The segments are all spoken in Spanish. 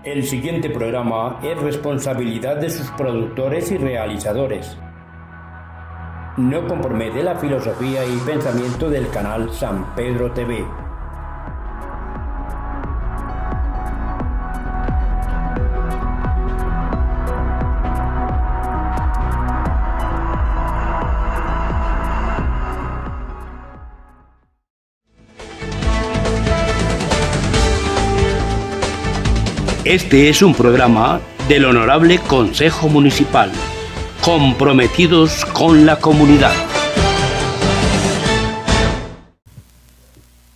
El siguiente programa es responsabilidad de sus productores y realizadores. No compromete la filosofía y pensamiento del canal San Pedro TV. Este es un programa del Honorable Consejo Municipal, comprometidos con la comunidad.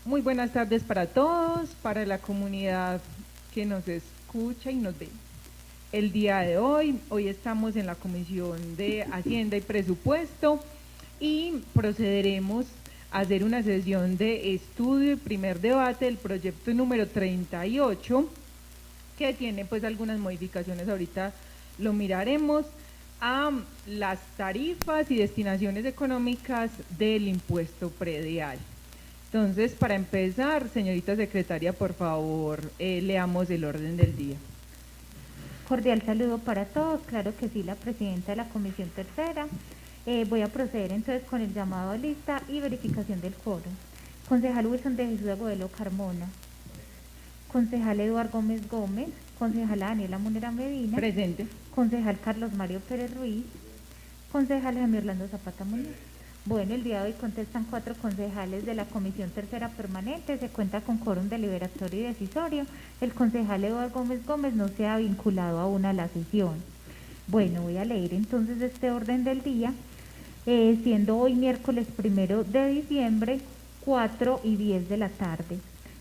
Muy buenas tardes para todos, para la comunidad que nos escucha y nos ve. El día de hoy estamos en la Comisión de Hacienda y Presupuesto y procederemos a hacer una sesión de estudio y primer debate del proyecto número 38, que tiene pues algunas modificaciones, ahorita lo miraremos, a las tarifas y destinaciones económicas del impuesto predial. Entonces, para empezar, señorita secretaria, por favor, leamos el orden del día. Cordial saludo para todos, claro que sí, la presidenta de la Comisión Tercera. Voy a proceder entonces con el llamado a lista y verificación del quórum. Concejal Wilson de Jesús Agudelo Carmona. Concejal Eduardo Gómez Gómez, concejala Daniela Munera Medina. Presente. Concejal Carlos Mario Pérez Ruiz, concejal Jaime Orlando Zapata Muñoz. Bueno, el día de hoy contestan 4 concejales de la Comisión Tercera Permanente, se cuenta con quórum deliberatorio y decisorio. El concejal Eduardo Gómez Gómez no se ha vinculado aún a la sesión. Bueno, voy a leer entonces este orden del día, siendo hoy miércoles 1 de diciembre, 4 y 10 de la tarde.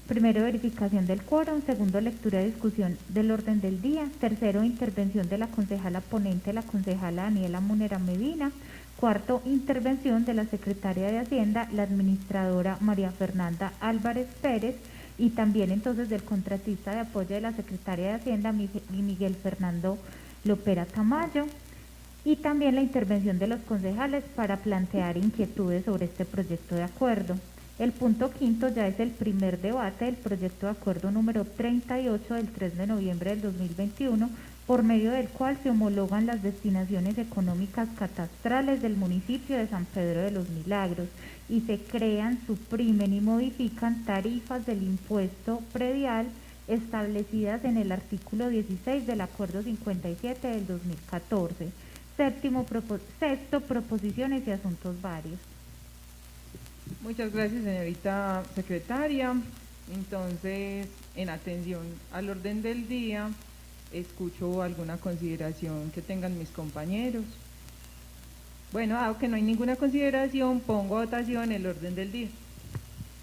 Primero, verificación del quórum. Segundo, lectura y discusión del orden del día. Tercero, intervención de la concejala ponente, la concejala Daniela Munera Medina. Cuarto, intervención de la secretaria de Hacienda, la administradora María Fernanda Álvarez Pérez, y también entonces del contratista de apoyo de la secretaria de Hacienda, Miguel Fernando Lopera Tamayo, y también la intervención de los concejales para plantear inquietudes sobre este proyecto de acuerdo. El punto quinto ya es el primer debate del proyecto de acuerdo número 38 del 3 de noviembre del 2021, por medio del cual se homologan las destinaciones económicas catastrales del municipio de San Pedro de los Milagros y se crean, suprimen y modifican tarifas del impuesto predial establecidas en el artículo 16 del acuerdo 57 del 2014. Sexto, proposiciones y asuntos varios. Muchas gracias, señorita secretaria. Entonces, en atención al orden del día, escucho alguna consideración que tengan mis compañeros. Bueno, dado que no hay ninguna consideración, pongo a votación el orden del día.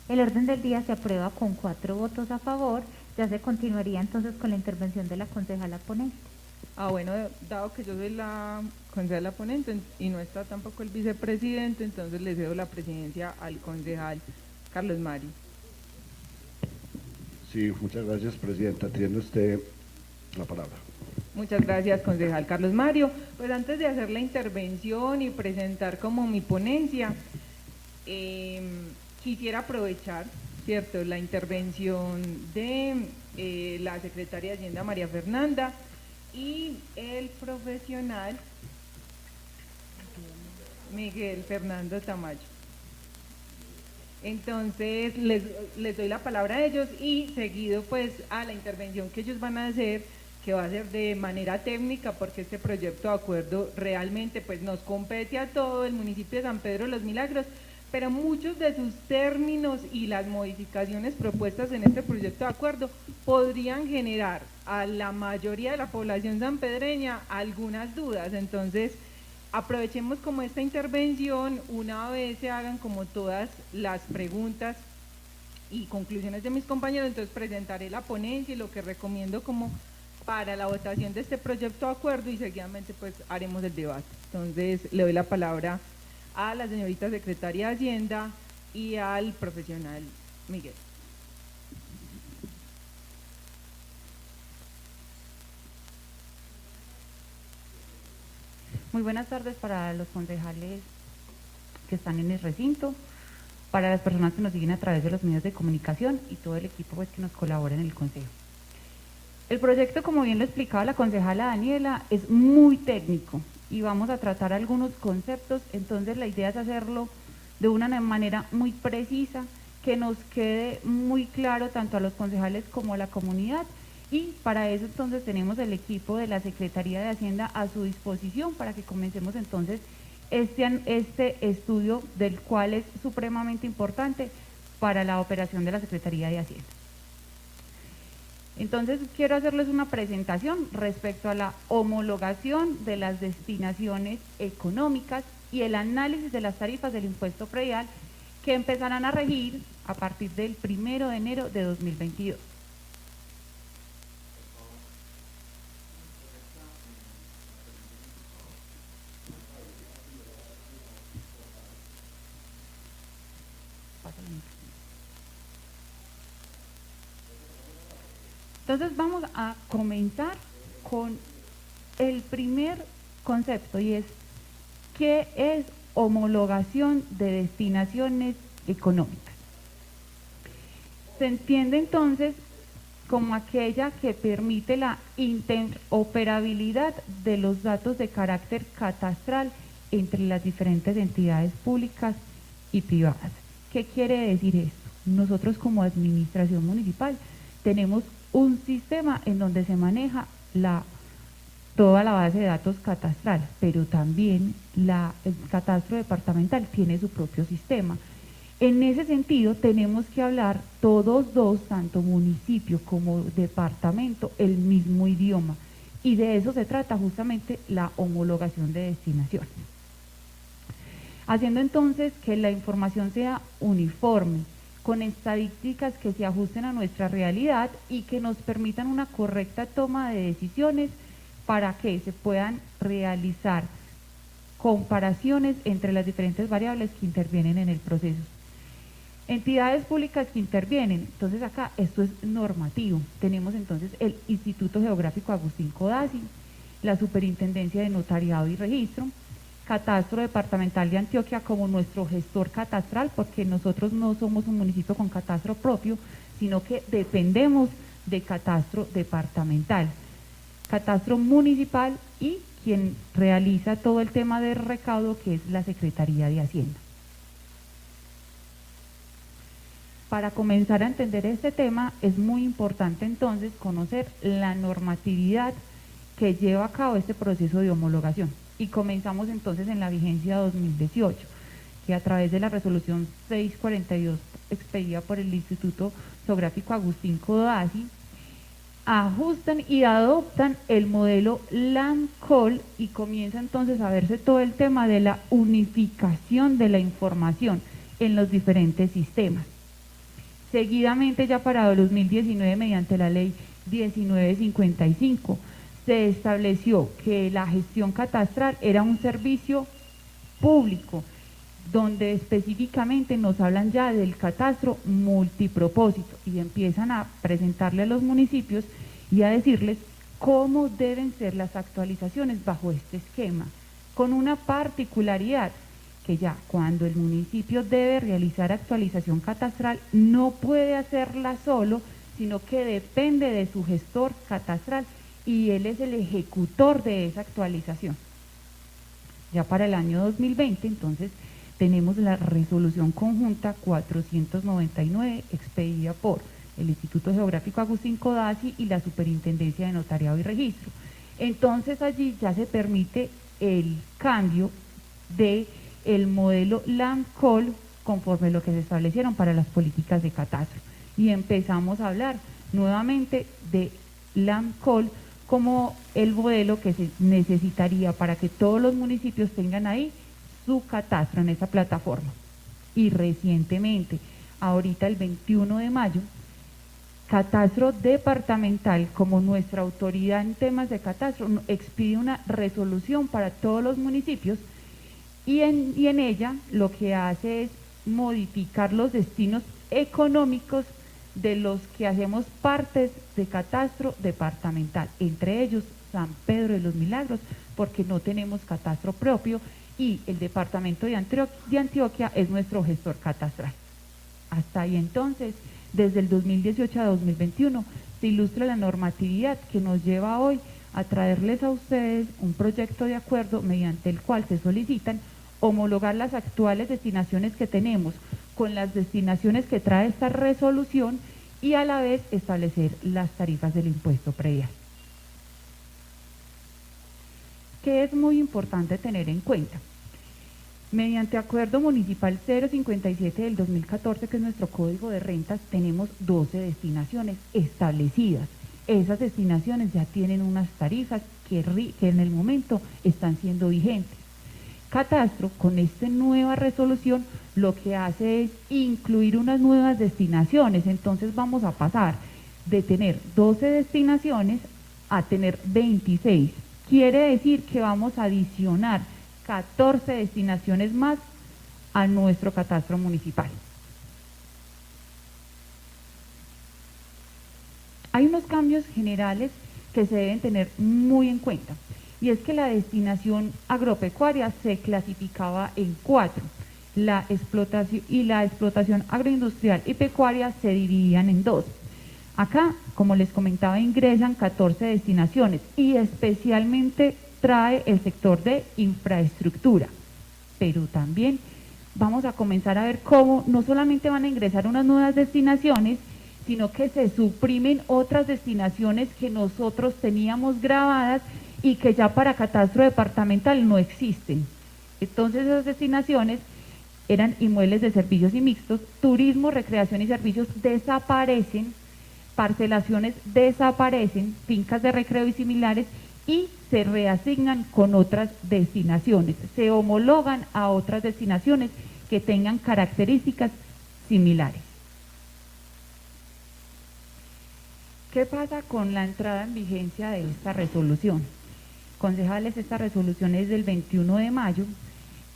El orden del día se aprueba con 4 votos a favor. Ya se continuaría entonces con la intervención de la concejala ponente. Bueno, dado que yo soy la concejala ponente y no está tampoco el vicepresidente, entonces le cedo la presidencia al concejal Carlos Mario. Sí, muchas gracias, presidenta. Tiene usted la palabra. Muchas gracias, concejal Carlos Mario. Pues antes de hacer la intervención y presentar como mi ponencia, quisiera aprovechar, ¿cierto?, la intervención de la secretaria de Hacienda, María Fernanda, y el profesional Miguel Fernando Tamayo. Entonces les doy la palabra a ellos y seguido pues a la intervención que ellos van a hacer, que va a ser de manera técnica, porque este proyecto de acuerdo realmente pues nos compete a todo el municipio de San Pedro de los Milagros, pero muchos de sus términos y las modificaciones propuestas en este proyecto de acuerdo podrían generar a la mayoría de la población sanpedreña algunas dudas. Entonces, aprovechemos como esta intervención, una vez se hagan como todas las preguntas y conclusiones de mis compañeros, entonces presentaré la ponencia y lo que recomiendo como para la votación de este proyecto de acuerdo y seguidamente pues haremos el debate. Entonces, le doy la palabra a la señorita secretaria de Hacienda y al profesional Miguel. Muy buenas tardes para los concejales que están en el recinto, para las personas que nos siguen a través de los medios de comunicación y todo el equipo pues, que nos colabora en el consejo. El proyecto, como bien lo explicaba la concejala Daniela, es muy técnico y vamos a tratar algunos conceptos, entonces la idea es hacerlo de una manera muy precisa, que nos quede muy claro tanto a los concejales como a la comunidad, y para eso entonces tenemos el equipo de la Secretaría de Hacienda a su disposición para que comencemos entonces este estudio, del cual es supremamente importante para la operación de la Secretaría de Hacienda. Entonces quiero hacerles una presentación respecto a la homologación de las destinaciones económicas y el análisis de las tarifas del impuesto predial que empezarán a regir a partir del 1 de enero de 2022. Entonces vamos a comenzar con el primer concepto, y es ¿qué es homologación de destinaciones económicas? Se entiende entonces como aquella que permite la interoperabilidad de los datos de carácter catastral entre las diferentes entidades públicas y privadas. ¿Qué quiere decir esto? Nosotros como administración municipal tenemos un sistema en donde se maneja toda la base de datos catastral, pero también el catastro departamental tiene su propio sistema. En ese sentido tenemos que hablar todos dos, tanto municipio como departamento, el mismo idioma, y de eso se trata justamente la homologación de destinaciones. Haciendo entonces que la información sea uniforme, con estadísticas que se ajusten a nuestra realidad y que nos permitan una correcta toma de decisiones para que se puedan realizar comparaciones entre las diferentes variables que intervienen en el proceso. Entidades públicas que intervienen, entonces acá esto es normativo. Tenemos entonces el Instituto Geográfico Agustín Codazzi, la Superintendencia de Notariado y Registro, Catastro Departamental de Antioquia como nuestro gestor catastral, porque nosotros no somos un municipio con catastro propio, sino que dependemos de catastro departamental, catastro municipal y quien realiza todo el tema de recaudo, que es la Secretaría de Hacienda. Para comenzar a entender este tema es muy importante entonces conocer la normatividad que lleva a cabo este proceso de homologación. Y comenzamos entonces en la vigencia 2018, que a través de la resolución 642 expedida por el Instituto Geográfico Agustín Codazzi, ajustan y adoptan el modelo LAMCOL y comienza entonces a verse todo el tema de la unificación de la información en los diferentes sistemas. Seguidamente, ya para 2019, mediante la ley 1955, se estableció que la gestión catastral era un servicio público, donde específicamente nos hablan ya del catastro multipropósito y empiezan a presentarle a los municipios y a decirles cómo deben ser las actualizaciones bajo este esquema, con una particularidad, que ya cuando el municipio debe realizar actualización catastral no puede hacerla solo, sino que depende de su gestor catastral y él es el ejecutor de esa actualización. Ya para el año 2020, entonces, tenemos la resolución conjunta 499 expedida por el Instituto Geográfico Agustín Codazzi y la Superintendencia de Notariado y Registro. Entonces allí ya se permite el cambio de el modelo LAMCOL conforme a lo que se establecieron para las políticas de catastro. Y empezamos a hablar nuevamente de LAMCOL como el modelo que se necesitaría para que todos los municipios tengan ahí su catastro en esa plataforma. Y recientemente, ahorita el 21 de mayo, Catastro Departamental, como nuestra autoridad en temas de catastro, expide una resolución para todos los municipios y en ella lo que hace es modificar los destinos económicos de los que hacemos partes de catastro departamental, entre ellos San Pedro de los Milagros, porque no tenemos catastro propio y el departamento de Antioquia es nuestro gestor catastral. Hasta ahí entonces, desde el 2018 a 2021, se ilustra la normatividad que nos lleva hoy a traerles a ustedes un proyecto de acuerdo mediante el cual se solicitan homologar las actuales destinaciones que tenemos con las destinaciones que trae esta resolución y a la vez establecer las tarifas del impuesto predial. ¿Qué es muy importante tener en cuenta? Mediante Acuerdo Municipal 057 del 2014, que es nuestro Código de Rentas, tenemos 12 destinaciones establecidas. Esas destinaciones ya tienen unas tarifas que en el momento están siendo vigentes. Catastro, con esta nueva resolución, lo que hace es incluir unas nuevas destinaciones. Entonces vamos a pasar de tener 12 destinaciones a tener 26. Quiere decir que vamos a adicionar 14 destinaciones más a nuestro catastro municipal. Hay unos cambios generales que se deben tener muy en cuenta, y es que la destinación agropecuaria se clasificaba en 4, la explotación agroindustrial y pecuaria se dividían en 2. Acá, como les comentaba, ingresan 14 destinaciones y especialmente trae el sector de infraestructura, pero también vamos a comenzar a ver cómo no solamente van a ingresar unas nuevas destinaciones, sino que se suprimen otras destinaciones que nosotros teníamos grabadas y que ya para catastro departamental no existen. Entonces esas destinaciones eran inmuebles de servicios y mixtos, turismo, recreación y servicios desaparecen, parcelaciones desaparecen, fincas de recreo y similares, y se reasignan con otras destinaciones, se homologan a otras destinaciones que tengan características similares. ¿Qué pasa con la entrada en vigencia de esta resolución? Concejales, esta resolución es del 21 de mayo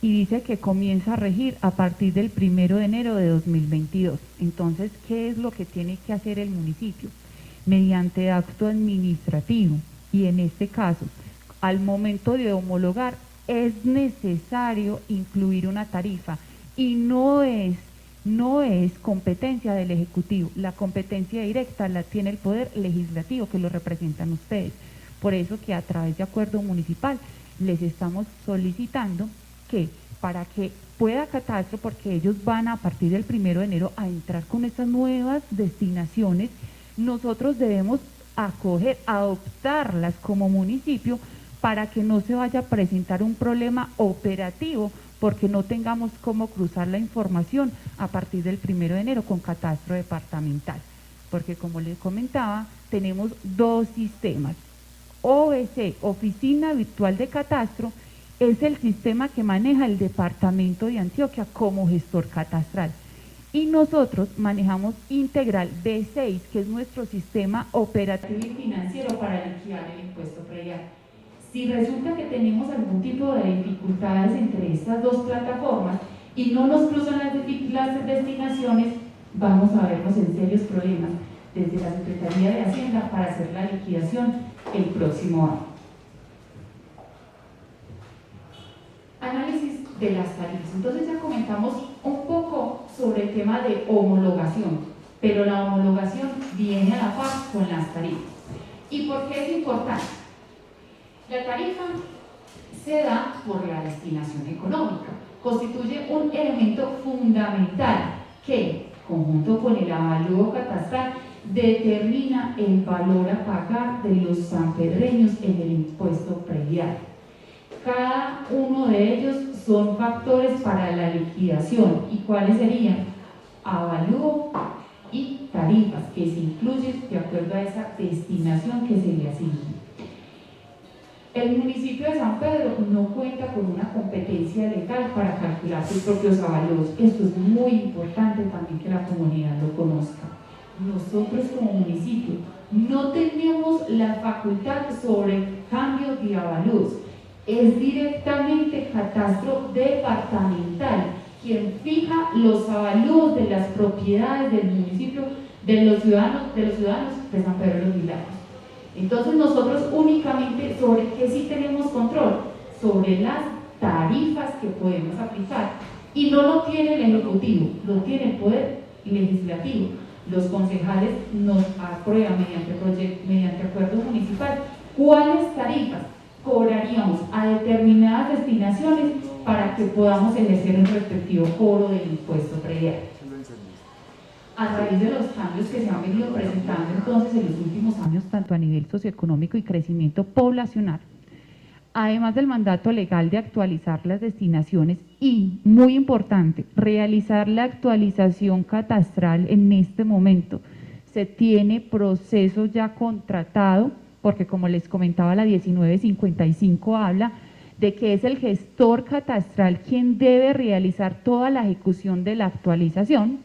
y dice que comienza a regir a partir del 1 de enero de 2022. Entonces, ¿qué es lo que tiene que hacer el municipio? Mediante acto administrativo, y en este caso, al momento de homologar, es necesario incluir una tarifa y no es competencia del Ejecutivo. La competencia directa la tiene el Poder Legislativo, que lo representan ustedes. Por eso que a través de acuerdo municipal les estamos solicitando que para que pueda catastro, porque ellos van a partir del 1 de enero a entrar con estas nuevas destinaciones, nosotros debemos adoptarlas como municipio para que no se vaya a presentar un problema operativo, porque no tengamos cómo cruzar la información a partir del 1 de enero con catastro departamental. Porque como les comentaba, tenemos 2 sistemas. OVC, Oficina Virtual de Catastro, es el sistema que maneja el departamento de Antioquia como gestor catastral. Y nosotros manejamos Integral B6, que es nuestro sistema operativo y financiero para liquidar el impuesto predial. Si resulta que tenemos algún tipo de dificultades entre estas 2 plataformas y no nos cruzan las destinaciones, vamos a vernos en serios problemas desde la Secretaría de Hacienda para hacer la liquidación el próximo año. Análisis de las tarifas. Entonces ya comentamos un poco sobre el tema de homologación, pero la homologación viene a la par con las tarifas. ¿Y por qué es importante? La tarifa se da por la destinación económica, constituye un elemento fundamental que, conjunto con el avalúo catastral, determina el valor a pagar de los sanpedreños en el impuesto predial. Cada uno de ellos son factores para la liquidación. ¿Y cuáles serían? Avalúo y tarifas, que se incluyen de acuerdo a esa destinación que se le asigna. El municipio de San Pedro no cuenta con una competencia legal para calcular sus propios avalúos. Esto es muy importante también que la comunidad lo conozca. Nosotros como municipio no tenemos la facultad sobre el cambio de avalúos. Es directamente catastro departamental quien fija los avalúos de las propiedades del municipio, de los ciudadanos de San Pedro de los Milagros. Entonces nosotros únicamente sobre qué sí tenemos control, sobre las tarifas que podemos aplicar, y no lo tiene el Ejecutivo, lo tiene el Poder Legislativo. Los concejales nos aprueban mediante acuerdo municipal cuáles tarifas cobraríamos a determinadas destinaciones para que podamos ejercer un respectivo cobro del impuesto predial. A raíz de los cambios que se han venido presentando entonces en los últimos años, tanto a nivel socioeconómico y crecimiento poblacional, además del mandato legal de actualizar las destinaciones y, muy importante, realizar la actualización catastral en este momento, se tiene proceso ya contratado, porque como les comentaba la 1955 habla de que es el gestor catastral quien debe realizar toda la ejecución de la actualización.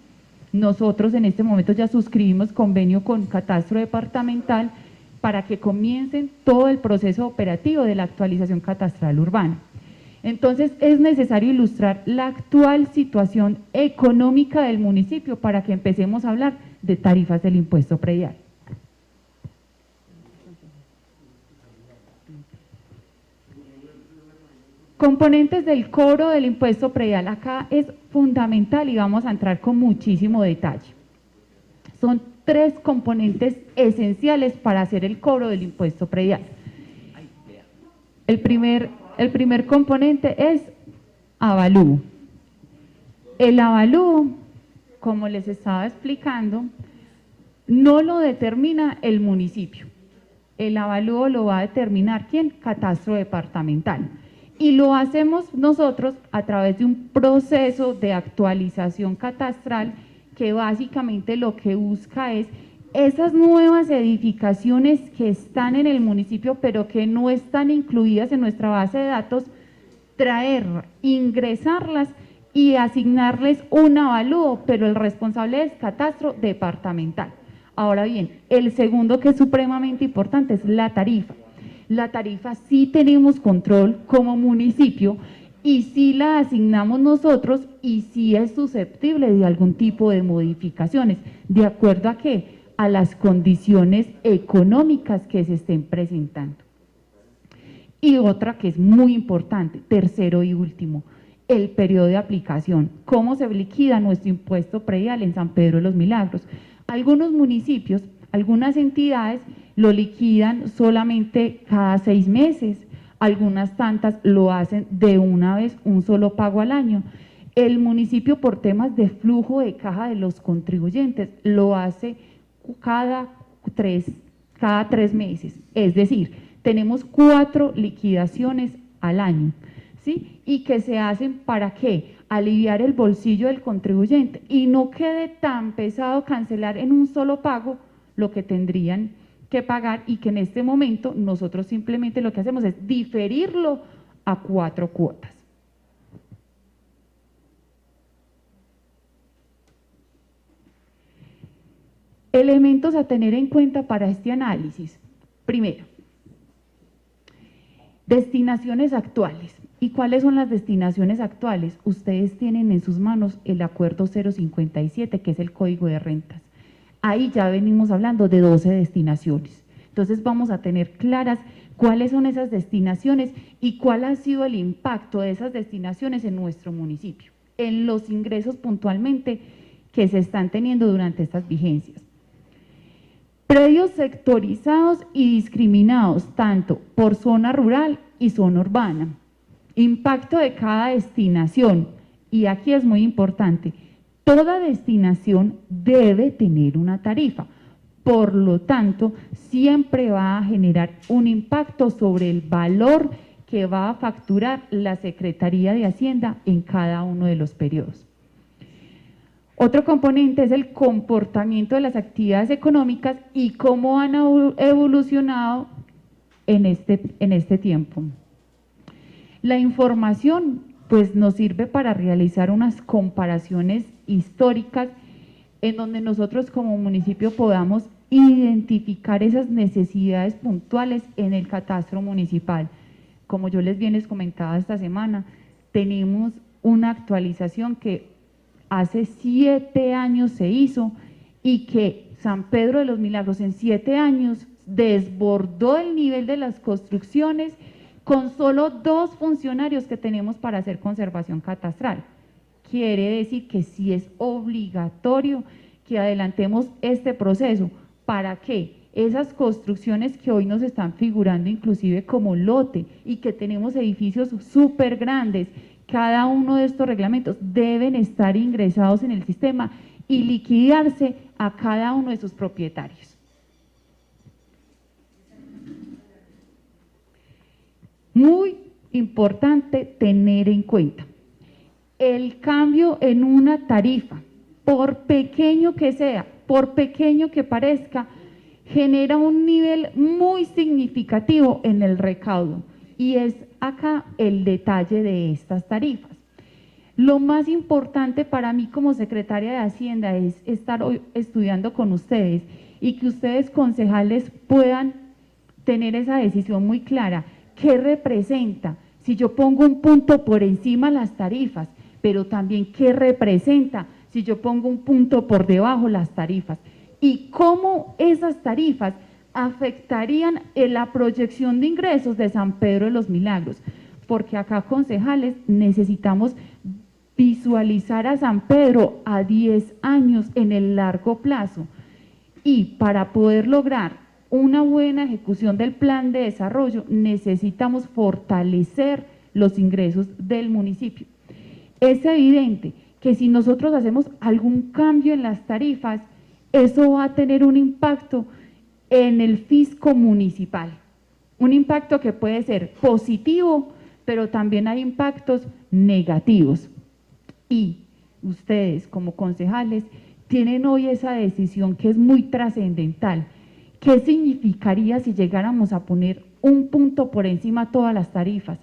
Nosotros en este momento ya suscribimos convenio con Catastro Departamental para que comiencen todo el proceso operativo de la actualización catastral urbana. Entonces es necesario ilustrar la actual situación económica del municipio para que empecemos a hablar de tarifas del impuesto predial. Componentes del cobro del impuesto predial, acá es fundamental y vamos a entrar con muchísimo detalle. Son 3 componentes esenciales para hacer el cobro del impuesto predial. El primer componente es avalúo. El avalúo, como les estaba explicando, no lo determina el municipio. El avalúo lo va a determinar ¿quién? Catastro Departamental. Y lo hacemos nosotros a través de un proceso de actualización catastral que básicamente lo que busca es esas nuevas edificaciones que están en el municipio pero que no están incluidas en nuestra base de datos, traer, ingresarlas y asignarles un avalúo, pero el responsable es Catastro Departamental. Ahora bien, el segundo que es supremamente importante es la tarifa. La tarifa sí tenemos control como municipio y sí la asignamos nosotros y sí es susceptible de algún tipo de modificaciones, ¿de acuerdo a qué? A las condiciones económicas que se estén presentando. Y otra que es muy importante, tercero y último, el periodo de aplicación. ¿Cómo se liquida nuestro impuesto predial en San Pedro de los Milagros? Algunos municipios, algunas entidades lo liquidan solamente cada 6 meses, algunas tantas lo hacen de una vez, un solo pago al año. El municipio por temas de flujo de caja de los contribuyentes lo hace cada 3 meses, es decir, tenemos 4 liquidaciones al año, ¿sí? Y que se hacen ¿para qué? Aliviar el bolsillo del contribuyente y no quede tan pesado cancelar en un solo pago lo que tendrían que pagar y que en este momento nosotros simplemente lo que hacemos es diferirlo a 4 cuotas. Elementos a tener en cuenta para este análisis. Primero, destinaciones actuales. ¿Y cuáles son las destinaciones actuales? Ustedes tienen en sus manos el acuerdo 057, que es el Código de Rentas. Ahí ya venimos hablando de 12 destinaciones. Entonces vamos a tener claras cuáles son esas destinaciones y cuál ha sido el impacto de esas destinaciones en nuestro municipio, en los ingresos puntualmente que se están teniendo durante estas vigencias. Predios sectorizados y discriminados tanto por zona rural y zona urbana. Impacto de cada destinación, y aquí es muy importante, toda destinación debe tener una tarifa, por lo tanto, siempre va a generar un impacto sobre el valor que va a facturar la Secretaría de Hacienda en cada uno de los periodos. Otro componente es el comportamiento de las actividades económicas y cómo han evolucionado en este tiempo. La información pues nos sirve para realizar unas comparaciones históricas en donde nosotros como municipio podamos identificar esas necesidades puntuales en el catastro municipal. Como yo les comentaba esta semana, tenemos una actualización que hace 7 años se hizo y que San Pedro de los Milagros en 7 años desbordó el nivel de las construcciones con solo 2 funcionarios que tenemos para hacer conservación catastral. Quiere decir que sí es obligatorio que adelantemos este proceso para que esas construcciones que hoy nos están figurando inclusive como lote y que tenemos edificios súper grandes, cada uno de estos reglamentos deben estar ingresados en el sistema y liquidarse a cada uno de sus propietarios. Muy importante tener en cuenta el cambio en una tarifa, por pequeño que sea, por pequeño que parezca, genera un nivel muy significativo en el recaudo y es acá el detalle de estas tarifas. Lo más importante para mí como secretaria de Hacienda es estar hoy estudiando con ustedes y que ustedes concejales puedan tener esa decisión muy clara. ¿Qué representa si yo pongo un punto por encima las tarifas? Pero también ¿qué representa si yo pongo un punto por debajo las tarifas? Y cómo esas tarifas afectarían en la proyección de ingresos de San Pedro de los Milagros, porque acá concejales necesitamos visualizar a San Pedro a 10 años en el largo plazo y para poder lograr una buena ejecución del plan de desarrollo necesitamos fortalecer los ingresos del municipio. Es evidente que si nosotros hacemos algún cambio en las tarifas, eso va a tener un impacto en el fisco municipal, un impacto que puede ser positivo, pero también hay impactos negativos. Y ustedes como concejales tienen hoy esa decisión que es muy trascendental. ¿Qué significaría si llegáramos a poner un punto por encima de todas las tarifas?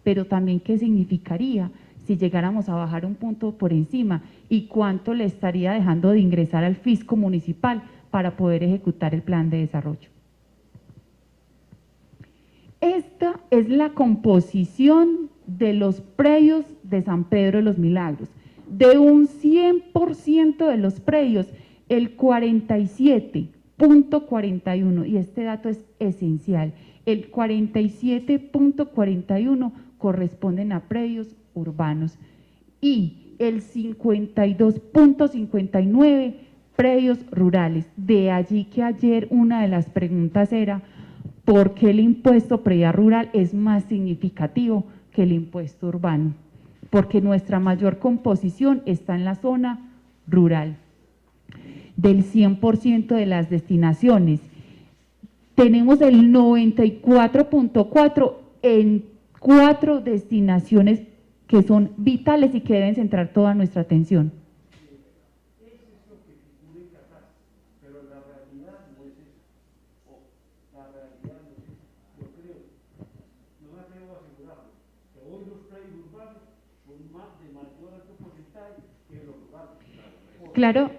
Pero también ¿qué significaría si llegáramos a bajar un punto por encima? ¿Y cuánto le estaría dejando de ingresar al fisco municipal para poder ejecutar el plan de desarrollo? Esta es la composición de los predios de San Pedro de los Milagros. De un 100% de los predios, el 47.41, y este dato es esencial, el 47.41 corresponden a predios urbanos y el 52.59 predios rurales. De allí que ayer una de las preguntas era ¿por qué el impuesto predial rural es más significativo que el impuesto urbano? Porque nuestra mayor composición está en la zona rural. Del 100% de las destinaciones, tenemos el 94.4 en 4 destinaciones que son vitales y que deben centrar toda nuestra atención. Claro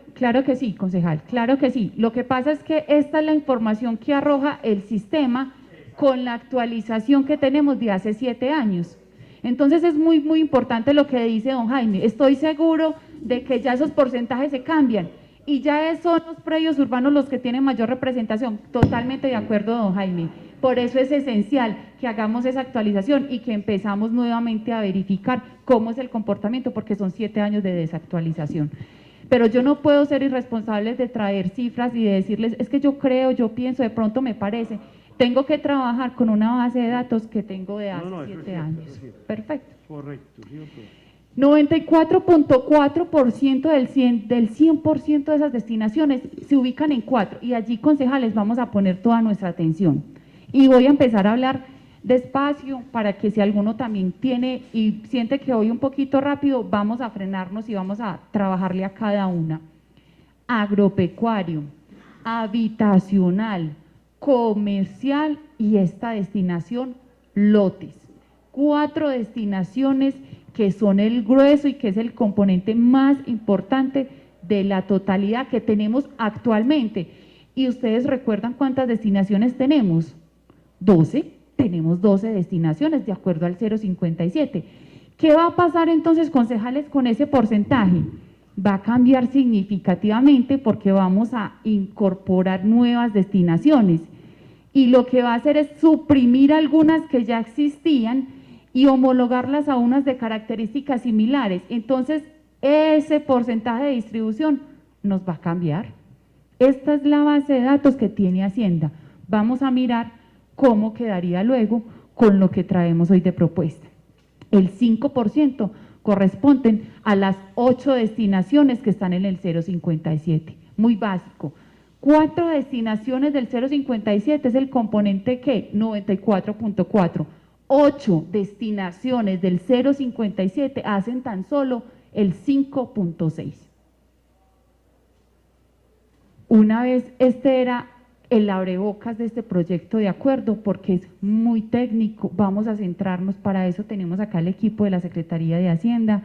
que sí, concejal, claro que sí. Lo que pasa es que esta es la información que arroja el sistema con la actualización que tenemos de hace 7 años. Entonces es muy importante lo que dice don Jaime. Estoy seguro de que ya esos porcentajes se cambian y ya son los predios urbanos los que tienen mayor representación. Totalmente de acuerdo, don Jaime. Por eso es esencial que hagamos esa actualización y que empezamos nuevamente a verificar cómo es el comportamiento, porque son 7 años de desactualización. Pero yo no puedo ser irresponsable de traer cifras y de decirles, es que yo creo, yo pienso, de pronto me parece. Tengo que trabajar con una base de datos que tengo de hace 7 años. Perfecto. Correcto. 94.4% del 100% de esas destinaciones se ubican en 4 y allí, concejales, vamos a poner toda nuestra atención. Y voy a empezar a hablar despacio para que si alguno también tiene y siente que voy un poquito rápido, vamos a frenarnos y vamos a trabajarle a cada una. Agropecuario, habitacional, comercial y esta destinación, lotes. 4 destinaciones que son el grueso y que es el componente más importante de la totalidad que tenemos actualmente. ¿Y ustedes recuerdan cuántas destinaciones tenemos? 12. Tenemos 12 destinaciones de acuerdo al 0,57. ¿Qué va a pasar entonces, concejales, con ese porcentaje? Va a cambiar significativamente porque vamos a incorporar nuevas destinaciones y lo que va a hacer es suprimir algunas que ya existían y homologarlas a unas de características similares. Entonces, ese porcentaje de distribución nos va a cambiar. Esta es la base de datos que tiene Hacienda. Vamos a mirar cómo quedaría luego con lo que traemos hoy de propuesta. El 5% corresponden a las 8 destinaciones que están en el 057, muy básico. 4 destinaciones del 057 es el componente ¿qué? 94.4. 8 destinaciones del 057 hacen tan solo el 5.6. Una vez este era el abrebocas de este proyecto de acuerdo, porque es muy técnico, vamos a centrarnos, para eso tenemos acá el equipo de la Secretaría de Hacienda.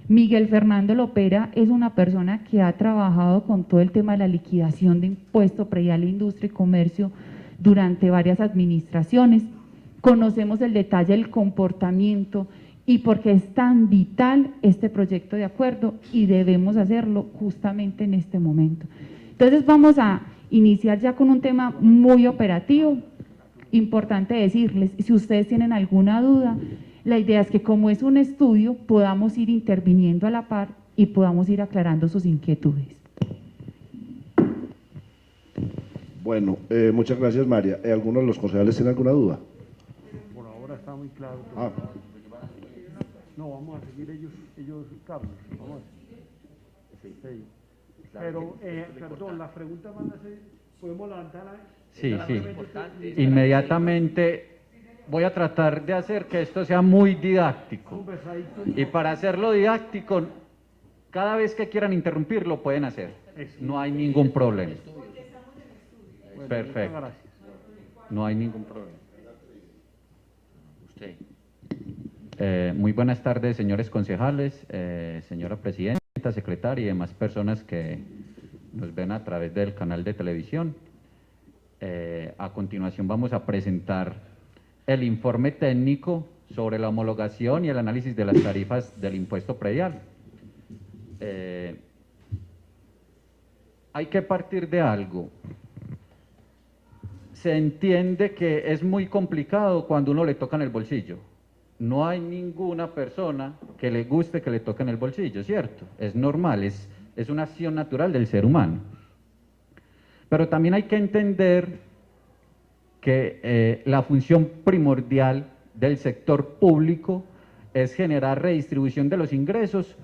Miguel Fernando Lopera es una persona que ha trabajado con todo el tema de la liquidación de impuesto predial a industria y comercio durante varias administraciones. Conocemos el detalle del comportamiento y porque es tan vital este proyecto de acuerdo y debemos hacerlo justamente en este momento. Entonces vamos a iniciar ya con un tema muy operativo. Importante decirles, si ustedes tienen alguna duda, la idea es que como es un estudio, podamos ir interviniendo a la par y podamos ir aclarando sus inquietudes. Bueno, muchas gracias, María. ¿Alguno de los concejales tiene alguna duda? Por ahora está muy claro. Ah. No, vamos a seguir ellos Carlos, vamos a seguir. Sí. Pero, perdón, las preguntas van a ser, ¿podemos levantarla? Sí. Inmediatamente voy a tratar de hacer que esto sea muy didáctico. Y para hacerlo didáctico, cada vez que quieran interrumpirlo pueden hacer. No hay ningún problema. Perfecto. No hay ningún problema. Muy buenas tardes, señores concejales, señora presidenta, secretaria y demás personas que nos ven a través del canal de televisión. A continuación vamos a presentar el informe técnico sobre la homologación y el análisis de las tarifas del impuesto predial. Hay que partir de algo. Se entiende que es muy complicado cuando uno le toca en el bolsillo. No hay ninguna persona que le guste que le toquen el bolsillo, ¿cierto? Es normal, es una acción natural del ser humano. Pero también hay que entender que la función primordial del sector público es generar redistribución de los ingresos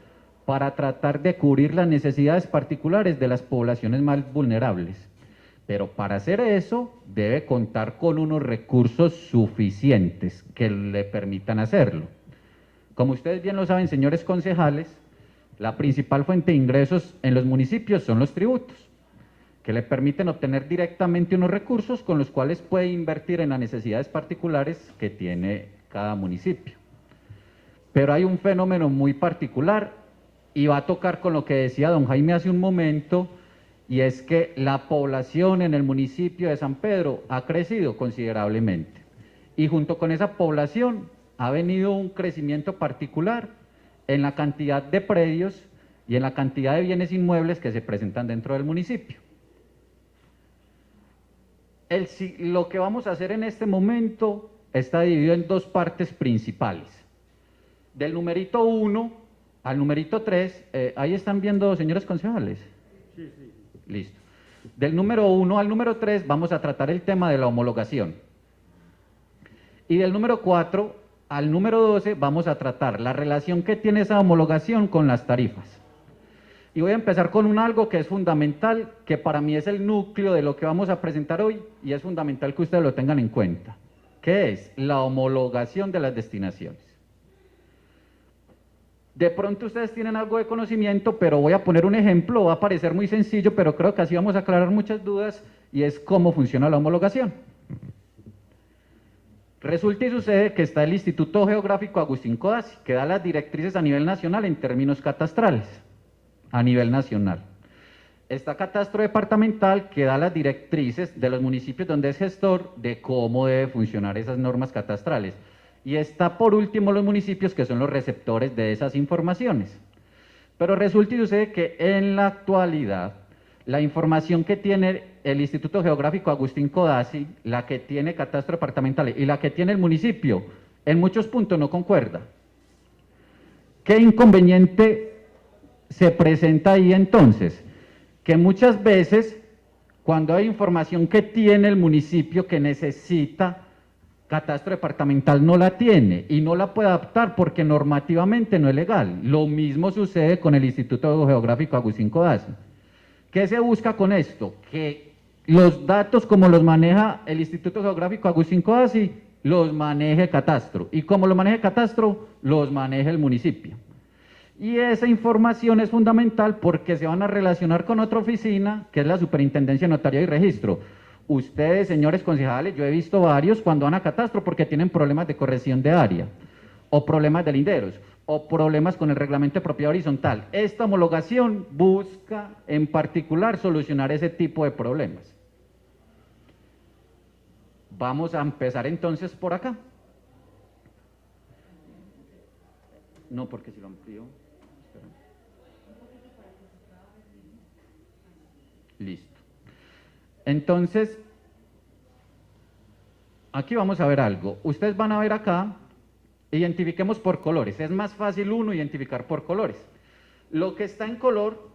para tratar de cubrir las necesidades particulares de las poblaciones más vulnerables. Pero para hacer eso debe contar con unos recursos suficientes que le permitan hacerlo. Como ustedes bien lo saben, señores concejales, la principal fuente de ingresos en los municipios son los tributos, que le permiten obtener directamente unos recursos con los cuales puede invertir en las necesidades particulares que tiene cada municipio. Pero hay un fenómeno muy particular y va a tocar con lo que decía don Jaime hace un momento, y es que la población en el municipio de San Pedro ha crecido considerablemente. Y junto con esa población ha venido un crecimiento particular en la cantidad de predios y en la cantidad de bienes inmuebles que se presentan dentro del municipio. Lo que vamos a hacer en este momento está dividido en dos partes principales. Del numerito 1 al numerito 3, ahí están viendo, señores concejales. Sí. Listo. Del número 1 al número 3 vamos a tratar el tema de la homologación. Y del número 4 al número 12 vamos a tratar la relación que tiene esa homologación con las tarifas. Y voy a empezar con algo que es fundamental, que para mí es el núcleo de lo que vamos a presentar hoy, y es fundamental que ustedes lo tengan en cuenta, que es la homologación de las destinaciones. De pronto ustedes tienen algo de conocimiento, pero voy a poner un ejemplo, va a parecer muy sencillo, pero creo que así vamos a aclarar muchas dudas, y es cómo funciona la homologación. Resulta y sucede que está el Instituto Geográfico Agustín Codazzi, que da las directrices a nivel nacional en términos catastrales, a nivel nacional. Está Catastro Departamental, que da las directrices de los municipios donde es gestor de cómo debe funcionar esas normas catastrales. Y está por último los municipios, que son los receptores de esas informaciones. Pero resulta y sucede que en la actualidad la información que tiene el Instituto Geográfico Agustín Codazzi, la que tiene Catastro Departamental y la que tiene el municipio, en muchos puntos no concuerda. ¿Qué inconveniente se presenta ahí entonces? que muchas veces cuando hay información que tiene el municipio que necesita catastro departamental no la tiene y no la puede adaptar porque normativamente no es legal. Lo mismo sucede con el Instituto Geográfico Agustín Codazzi. ¿Qué se busca con esto? Que los datos como los maneja el Instituto Geográfico Agustín Codazzi los maneje Catastro y como lo maneje Catastro los maneje el municipio. Y esa información es fundamental porque se van a relacionar con otra oficina que es la Superintendencia de Notaría y Registro. Ustedes, señores concejales, yo he visto varios cuando van a Catastro porque tienen problemas de corrección de área, o problemas de linderos, o problemas con el reglamento de propiedad horizontal. Esta homologación busca en particular solucionar ese tipo de problemas. Vamos a empezar entonces por acá. No, porque si lo amplío. Espera. Listo. Entonces, aquí vamos a ver algo. Ustedes van a ver acá, identifiquemos por colores. Es más fácil uno identificar por colores. Lo que está en color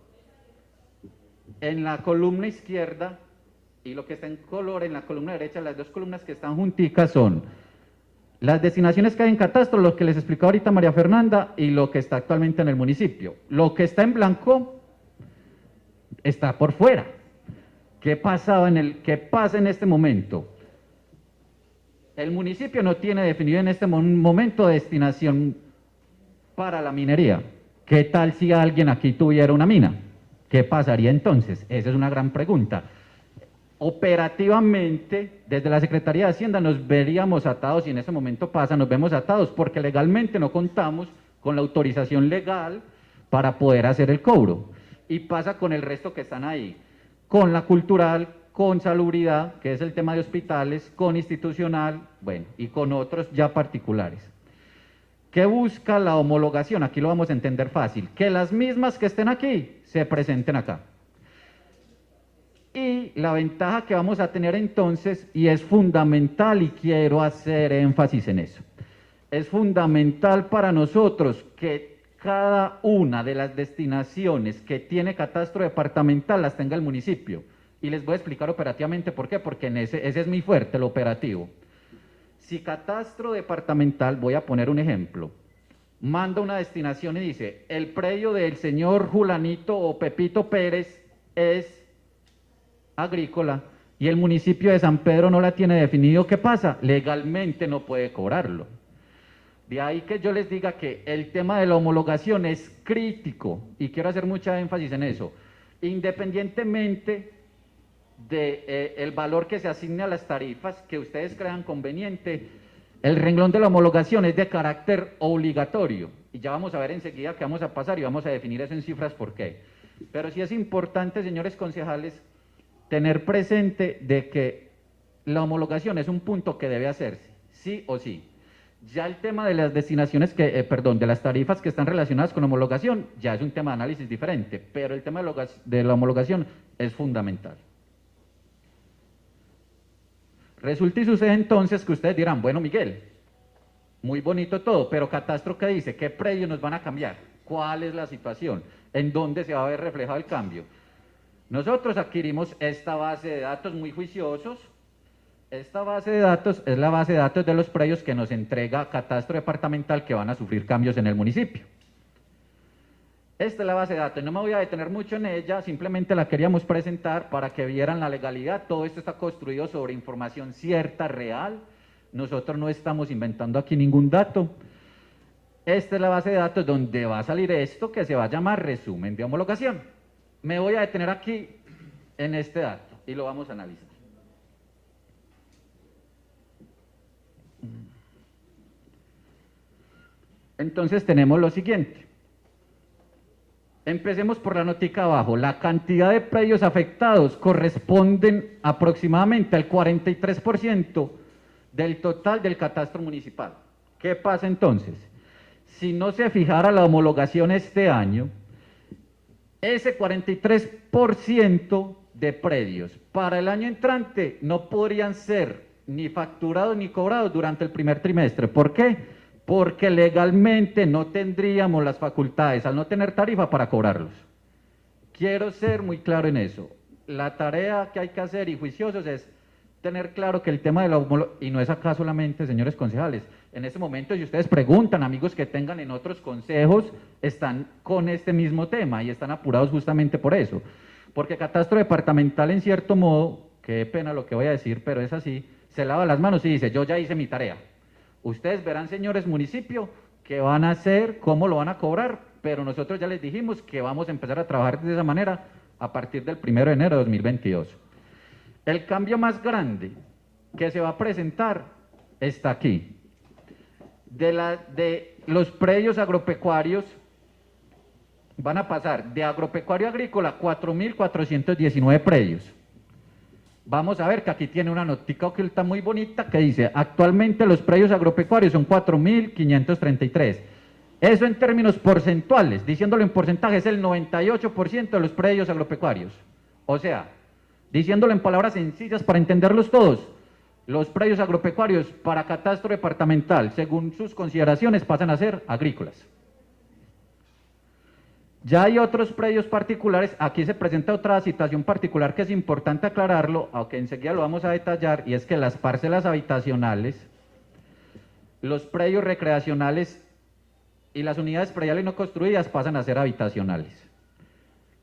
en la columna izquierda y lo que está en color en la columna derecha, las dos columnas que están junticas son las destinaciones que hay en Catastro, lo que les explicó ahorita María Fernanda y lo que está actualmente en el municipio. Lo que está en blanco está por fuera. ¿Qué pasa en este momento? El municipio no tiene definido en este momento destinación para la minería. ¿Qué tal si alguien aquí tuviera una mina? ¿Qué pasaría entonces? Esa es una gran pregunta. Operativamente, desde la Secretaría de Hacienda nos veríamos atados, y en ese momento pasa, nos vemos atados porque legalmente no contamos con la autorización legal para poder hacer el cobro. Y pasa con el resto que están ahí. Con la cultural, con salubridad, que es el tema de hospitales, con institucional, bueno, y con otros ya particulares. ¿Qué busca la homologación? Aquí lo vamos a entender fácil. Que las mismas que estén aquí se presenten acá. Y la ventaja que vamos a tener entonces, y es fundamental, y quiero hacer énfasis en eso, es fundamental para nosotros que cada una de las destinaciones que tiene catastro departamental las tenga el municipio. Y les voy a explicar operativamente por qué, porque ese es mi fuerte, lo operativo. Si catastro departamental, voy a poner un ejemplo, manda una destinación y dice, el predio del señor Julanito o Pepito Pérez es agrícola y el municipio de San Pedro no la tiene definido, ¿qué pasa? Legalmente no puede cobrarlo. De ahí que yo les diga que el tema de la homologación es crítico y quiero hacer mucha énfasis en eso. Independientemente del valor que se asigne a las tarifas que ustedes crean conveniente, el renglón de la homologación es de carácter obligatorio. Y ya vamos a ver enseguida qué vamos a pasar y vamos a definir eso en cifras por qué. Pero sí es importante, señores concejales, tener presente de que la homologación es un punto que debe hacerse, sí o sí. Ya el tema de las destinaciones de las tarifas que están relacionadas con homologación, ya es un tema de análisis diferente, pero el tema de la homologación es fundamental. Resulta y sucede entonces que ustedes dirán, bueno Miguel, muy bonito todo, pero Catastro ¿qué dice? ¿Qué predios nos van a cambiar? ¿Cuál es la situación? ¿En dónde se va a ver reflejado el cambio? Nosotros adquirimos esta base de datos muy juiciosos. Esta base de datos es la base de datos de los predios que nos entrega Catastro departamental que van a sufrir cambios en el municipio. Esta es la base de datos, no me voy a detener mucho en ella, simplemente la queríamos presentar para que vieran la legalidad. Todo esto está construido sobre información cierta, real. Nosotros no estamos inventando aquí ningún dato. Esta es la base de datos donde va a salir esto que se va a llamar resumen de homologación. Me voy a detener aquí en este dato y lo vamos a analizar. Entonces tenemos lo siguiente. Empecemos por la notica abajo. La cantidad de predios afectados corresponden aproximadamente al 43% del total del catastro municipal. ¿Qué pasa entonces? Si no se fijara la homologación este año, ese 43% de predios para el año entrante no podrían ser ni facturados ni cobrados durante el primer trimestre. ¿Por qué? Porque legalmente no tendríamos las facultades, al no tener tarifa, para cobrarlos. quiero ser muy claro en eso. La tarea que hay que hacer, y juiciosos, es tener claro que el tema de la homologación, y no es acá solamente, señores concejales, en este momento, si ustedes preguntan, amigos que tengan en otros consejos, están con este mismo tema y están apurados justamente por eso. Porque catastro departamental, en cierto modo, qué pena lo que voy a decir, pero es así, se lava las manos y dice, yo ya hice mi tarea. Ustedes verán, señores municipio, qué van a hacer, cómo lo van a cobrar, pero nosotros ya les dijimos que vamos a empezar a trabajar de esa manera a partir del 1 de enero de 2022. El cambio más grande que se va a presentar está aquí. De los predios agropecuarios van a pasar de agropecuario agrícola 4.419 predios. Vamos a ver que aquí tiene una notica oculta muy bonita que dice, actualmente los predios agropecuarios son 4.533. Eso en términos porcentuales, diciéndolo en porcentaje, es el 98% de los predios agropecuarios. O sea, diciéndolo en palabras sencillas para entenderlos todos, los predios agropecuarios para catastro departamental, según sus consideraciones, pasan a ser agrícolas. Ya hay otros predios particulares, aquí se presenta otra situación particular que es importante aclararlo, aunque enseguida lo vamos a detallar, y es que las parcelas habitacionales, los predios recreacionales y las unidades prediales no construidas pasan a ser habitacionales.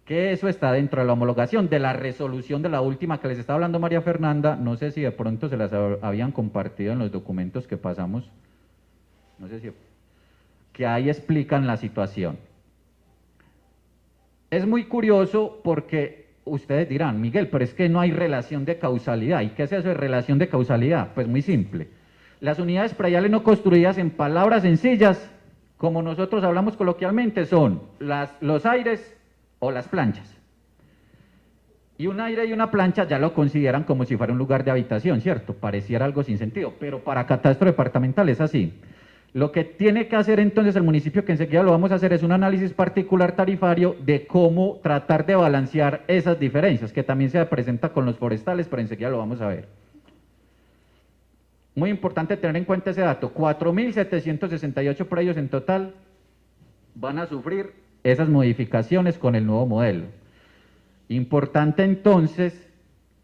Que eso está dentro de la homologación, de la resolución de la última que les está hablando María Fernanda, no sé si de pronto se las habían compartido en los documentos que pasamos, no sé si, que ahí explican la situación. Es muy curioso porque ustedes dirán, Miguel, pero es que no hay relación de causalidad. ¿Y qué es eso de relación de causalidad? Pues muy simple. Las unidades prediales no construidas, en palabras sencillas, como nosotros hablamos coloquialmente, son los aires o las planchas. Y un aire y una plancha ya lo consideran como si fuera un lugar de habitación, ¿cierto? Pareciera algo sin sentido, pero para catastro departamental es así. Lo que tiene que hacer entonces el municipio, que enseguida lo vamos a hacer, es un análisis particular tarifario de cómo tratar de balancear esas diferencias, que también se presenta con los forestales, pero enseguida lo vamos a ver. Muy importante tener en cuenta ese dato, 4.768 predios en total van a sufrir esas modificaciones con el nuevo modelo. Importante entonces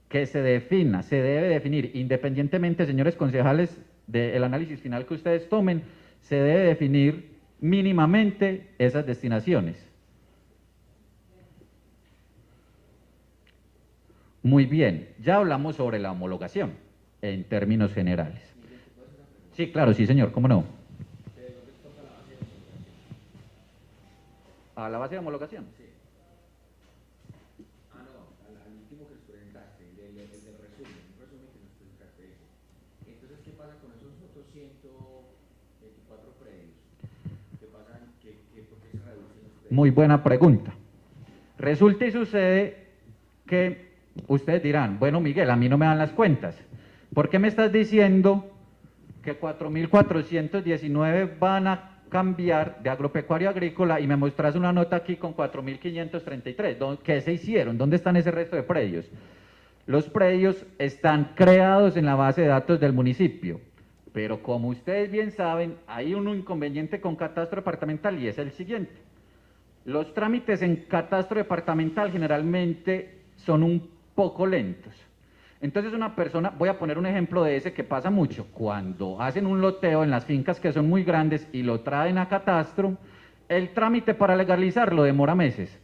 que se defina, se debe definir, independientemente, señores concejales, del análisis final que ustedes tomen, se debe definir mínimamente esas destinaciones. Muy bien, ya hablamos sobre la homologación en términos generales. Sí, claro, sí señor, ¿cómo no? ¿A la base de homologación? Sí. Ah, no, al último que nos presentaste, el del resumen, un resumen que nos presentaste. Entonces, ¿qué pasa con esos otros 124 predios? ¿Qué pasa? ¿Por qué se reducen los predios? Muy buena pregunta. Resulta y sucede que ustedes dirán, bueno Miguel, a mí no me dan las cuentas. ¿Por qué me estás diciendo que 4.419 van a cambiar de agropecuario a agrícola y me mostras una nota aquí con 4.533? ¿Qué se hicieron? ¿Dónde están ese resto de predios? Los predios están creados en la base de datos del municipio, pero como ustedes bien saben, hay un inconveniente con catastro departamental y es el siguiente. Los trámites en catastro departamental generalmente son un poco lentos. Entonces una persona, voy a poner un ejemplo de ese que pasa mucho, cuando hacen un loteo en las fincas que son muy grandes y lo traen a catastro, el trámite para legalizarlo demora meses,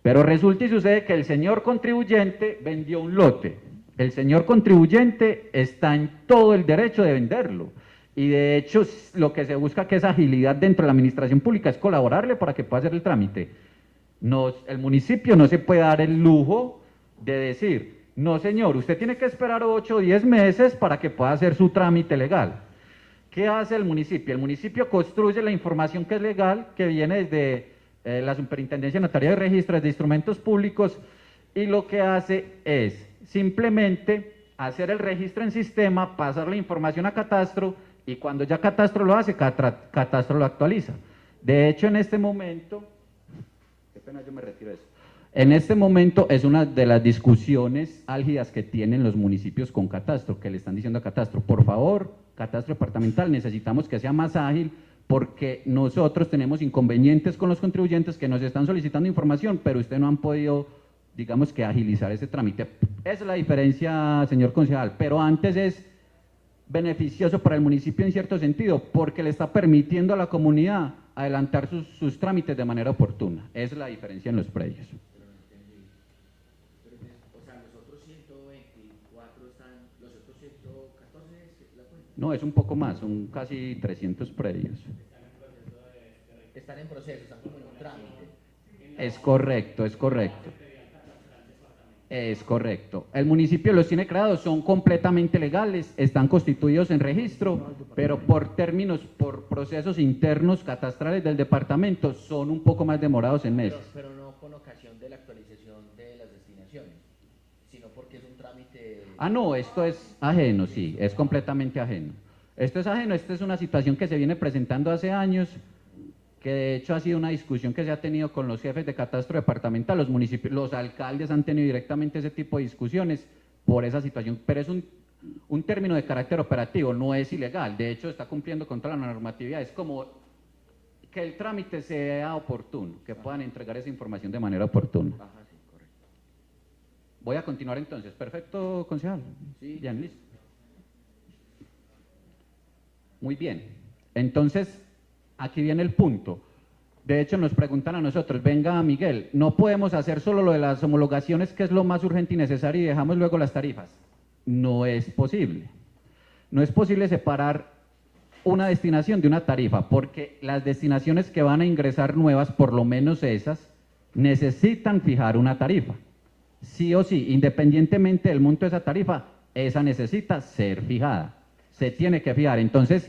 pero resulta y sucede que el señor contribuyente vendió un lote, el señor contribuyente está en todo el derecho de venderlo, y de hecho lo que se busca que es agilidad dentro de la administración pública, es colaborarle para que pueda hacer el trámite. El municipio no se puede dar el lujo de decir, no señor, usted tiene que esperar 8 o 10 meses para que pueda hacer su trámite legal. ¿Qué hace el municipio? El municipio construye la información que es legal, que viene desde la Superintendencia Notaria de Registros de Instrumentos Públicos, y lo que hace es simplemente hacer el registro en sistema, pasar la información a catastro, y cuando ya catastro lo hace, catastro lo actualiza. De hecho, en este momento, qué pena, yo me retiro de eso. En este momento es una de las discusiones álgidas que tienen los municipios con catastro, que le están diciendo a catastro, por favor, catastro departamental, necesitamos que sea más ágil porque nosotros tenemos inconvenientes con los contribuyentes que nos están solicitando información, pero ustedes no han podido, digamos que agilizar ese trámite. Esa es la diferencia, señor concejal, pero antes es beneficioso para el municipio en cierto sentido, porque le está permitiendo a la comunidad adelantar sus trámites de manera oportuna. Esa es la diferencia en los predios. O sea, los otros 124 están, los otros 114 la cuenta. No, es un poco más, son casi 300 predios. Están en proceso, están como en un trámite. Es correcto, es correcto. Es correcto. El municipio los tiene creados, son completamente legales, están constituidos en registro, pero por términos, por procesos internos catastrales del departamento, son un poco más demorados en meses. Pero no con ocasión de la actualización de las destinaciones, sino porque es un trámite... Ah, no, esto es ajeno, sí, es completamente ajeno. Esto es ajeno, esta es una situación que se viene presentando hace años, que de hecho ha sido una discusión que se ha tenido con los jefes de catastro departamental, los municipios, los alcaldes han tenido directamente ese tipo de discusiones por esa situación, pero es un término de carácter operativo, no es ilegal, de hecho está cumpliendo con toda la normatividad, es como que el trámite sea oportuno, que puedan entregar esa información de manera oportuna. Ajá, sí, correcto. Voy a continuar entonces, perfecto, concejal. Sí. Bien, listo. Muy bien, entonces aquí viene el punto. De hecho, nos preguntan a nosotros, venga Miguel, no podemos hacer solo lo de las homologaciones, que es lo más urgente y necesario, y dejamos luego las tarifas. No es posible. No es posible separar una destinación de una tarifa, porque las destinaciones que van a ingresar nuevas, por lo menos esas, necesitan fijar una tarifa. Sí o sí, independientemente del monto de esa tarifa, esa necesita ser fijada. Se tiene que fijar. Entonces,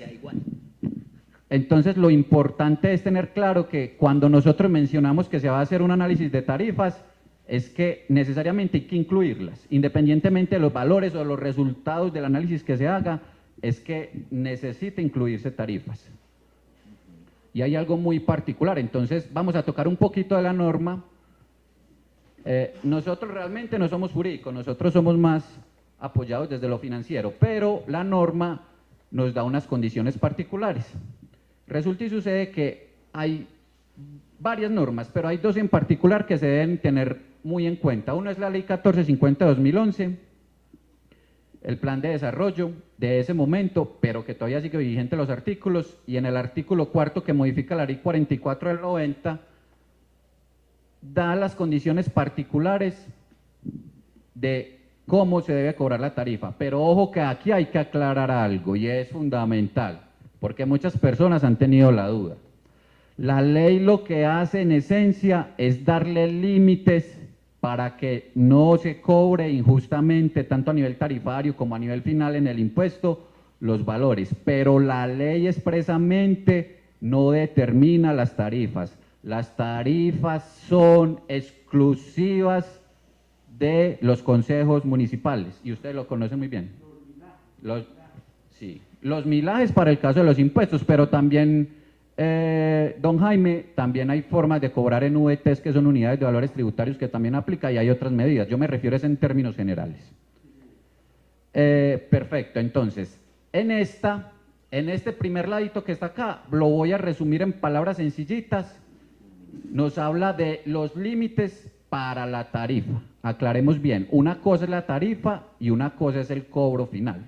lo importante es tener claro que cuando nosotros mencionamos que se va a hacer un análisis de tarifas, es que necesariamente hay que incluirlas, independientemente de los valores o los resultados del análisis que se haga, es que necesita incluirse tarifas. Y hay algo muy particular, entonces vamos a tocar un poquito de la norma. Nosotros realmente no somos jurídicos, nosotros somos más apoyados desde lo financiero, pero la norma nos da unas condiciones particulares. Resulta y sucede que hay varias normas, pero hay dos en particular que se deben tener muy en cuenta. Uno es la Ley 1450 de 2011, el plan de desarrollo de ese momento, pero que todavía sigue vigente los artículos, y en el artículo cuarto que modifica la Ley 44 del 90, da las condiciones particulares de cómo se debe cobrar la tarifa. Pero ojo que aquí hay que aclarar algo, y es fundamental, porque muchas personas han tenido la duda. La ley lo que hace en esencia es darle límites para que no se cobre injustamente, tanto a nivel tarifario como a nivel final en el impuesto, los valores. Pero la ley expresamente no determina las tarifas. Las tarifas son exclusivas de los consejos municipales, y ustedes lo conocen muy bien. Los milajes para el caso de los impuestos, pero también, don Jaime, también hay formas de cobrar en VTs, que son unidades de valores tributarios, que también aplica, y hay otras medidas. Yo me refiero en términos generales. Perfecto, entonces, en este primer ladito que está acá, lo voy a resumir en palabras sencillitas. Nos habla de los límites para la tarifa. Aclaremos bien, una cosa es la tarifa y una cosa es el cobro final.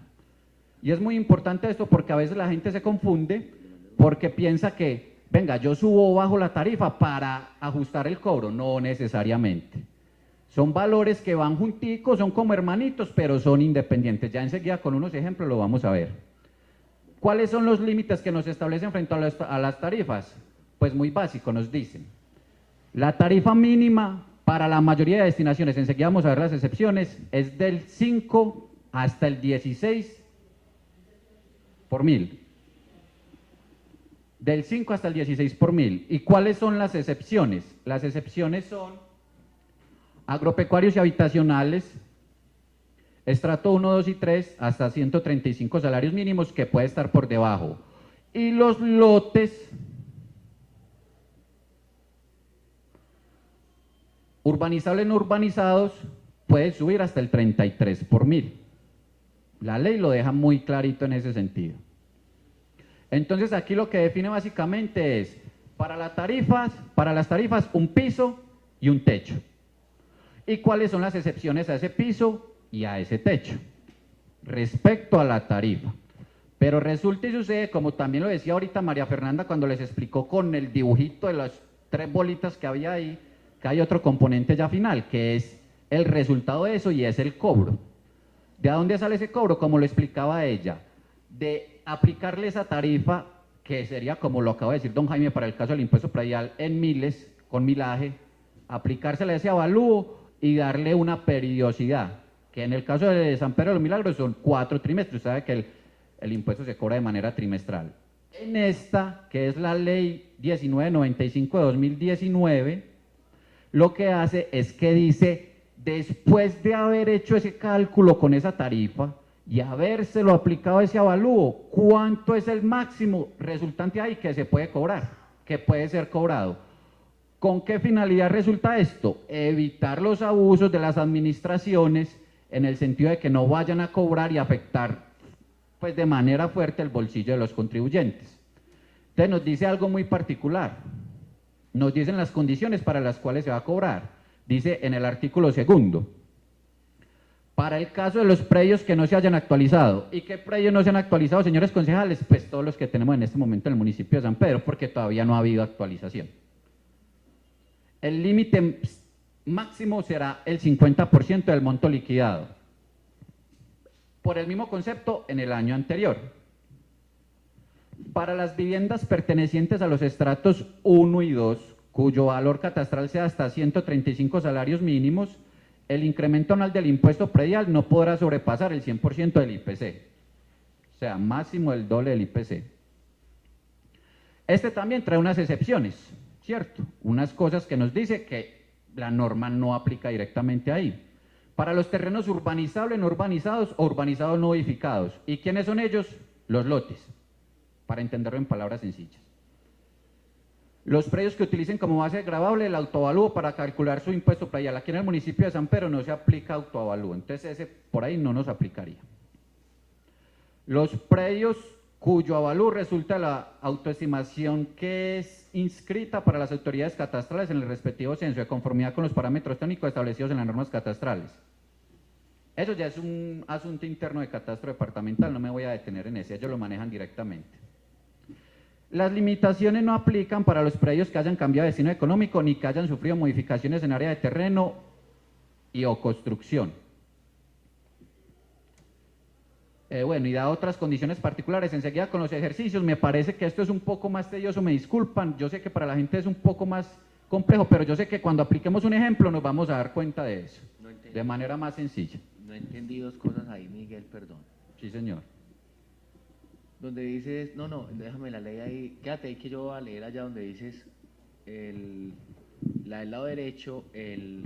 Y es muy importante esto porque a veces la gente se confunde porque piensa que, venga, yo subo o bajo la tarifa para ajustar el cobro. No necesariamente. Son valores que van junticos, son como hermanitos, pero son independientes. Ya enseguida con unos ejemplos lo vamos a ver. ¿Cuáles son los límites que nos establecen frente a las tarifas? Pues muy básico, nos dicen. La tarifa mínima para la mayoría de destinaciones, enseguida vamos a ver las excepciones, es del 5 hasta el 16 por mil. Del 5 hasta el 16 por mil. ¿Y cuáles son las excepciones? Las excepciones son agropecuarios y habitacionales, estrato 1, 2 y 3, hasta 135 salarios mínimos, que puede estar por debajo. Y los lotes urbanizables no urbanizados pueden subir hasta el 33 por mil. La ley lo deja muy clarito en ese sentido. Entonces aquí lo que define básicamente es, para las tarifas un piso y un techo. ¿Y cuáles son las excepciones a ese piso y a ese techo? Respecto a la tarifa. Pero resulta y sucede, como también lo decía ahorita María Fernanda cuando les explicó con el dibujito de las 3 bolitas que había ahí, que hay otro componente ya final, que es el resultado de eso y es el cobro. ¿De dónde sale ese cobro? Como lo explicaba ella, de aplicarle esa tarifa, que sería como lo acaba de decir don Jaime para el caso del impuesto predial en miles, con milaje, aplicársela ese avalúo y darle una periodicidad, que en el caso de San Pedro de los Milagros son 4 trimestres, usted sabe que el impuesto se cobra de manera trimestral. En esta, que es la ley 1995 de 2019, lo que hace es que dice, después de haber hecho ese cálculo con esa tarifa y habérselo aplicado ese avalúo, ¿cuánto es el máximo resultante ahí que se puede cobrar, que puede ser cobrado? ¿Con qué finalidad resulta esto? Evitar los abusos de las administraciones en el sentido de que no vayan a cobrar y afectar pues de manera fuerte el bolsillo de los contribuyentes. Entonces nos dice algo muy particular, nos dicen las condiciones para las cuales se va a cobrar, dice en el artículo 2, para el caso de los predios que no se hayan actualizado. ¿Y qué predios no se han actualizado, señores concejales? Pues todos los que tenemos en este momento en el municipio de San Pedro, porque todavía no ha habido actualización. El límite máximo será el 50% del monto liquidado. Por el mismo concepto en el año anterior. Para las viviendas pertenecientes a los estratos 1 y 2, cuyo valor catastral sea hasta 135 salarios mínimos, el incremento anual del impuesto predial no podrá sobrepasar el 100% del IPC, o sea, máximo el doble del IPC. Este también trae unas excepciones, ¿cierto? Unas cosas que nos dice que la norma no aplica directamente ahí. Para los terrenos urbanizables, no urbanizados o urbanizados no edificados. ¿Y quiénes son ellos? Los lotes, para entenderlo en palabras sencillas. Los predios que utilicen como base gravable el autoavalúo para calcular su impuesto predial. Aquí en el municipio de San Pedro no se aplica autoavalúo, entonces ese por ahí no nos aplicaría. Los predios cuyo avalúo resulta de la autoestimación que es inscrita para las autoridades catastrales en el respectivo censo de conformidad con los parámetros técnicos establecidos en las normas catastrales. Eso ya es un asunto interno de catastro departamental, no me voy a detener en ese, ellos lo manejan directamente. Las limitaciones no aplican para los predios que hayan cambiado de destino económico ni que hayan sufrido modificaciones en área de terreno y o construcción. Bueno, y da otras condiciones particulares. Enseguida con los ejercicios, me parece que esto es un poco más tedioso, me disculpan, yo sé que para la gente es un poco más complejo, pero yo sé que cuando apliquemos un ejemplo nos vamos a dar cuenta de eso, de manera más sencilla. No entendí 2 cosas ahí, Miguel, perdón. Sí, señor. Donde dices, no, déjame la ley ahí, quédate ahí que yo voy a leer allá donde dices, la del lado derecho, el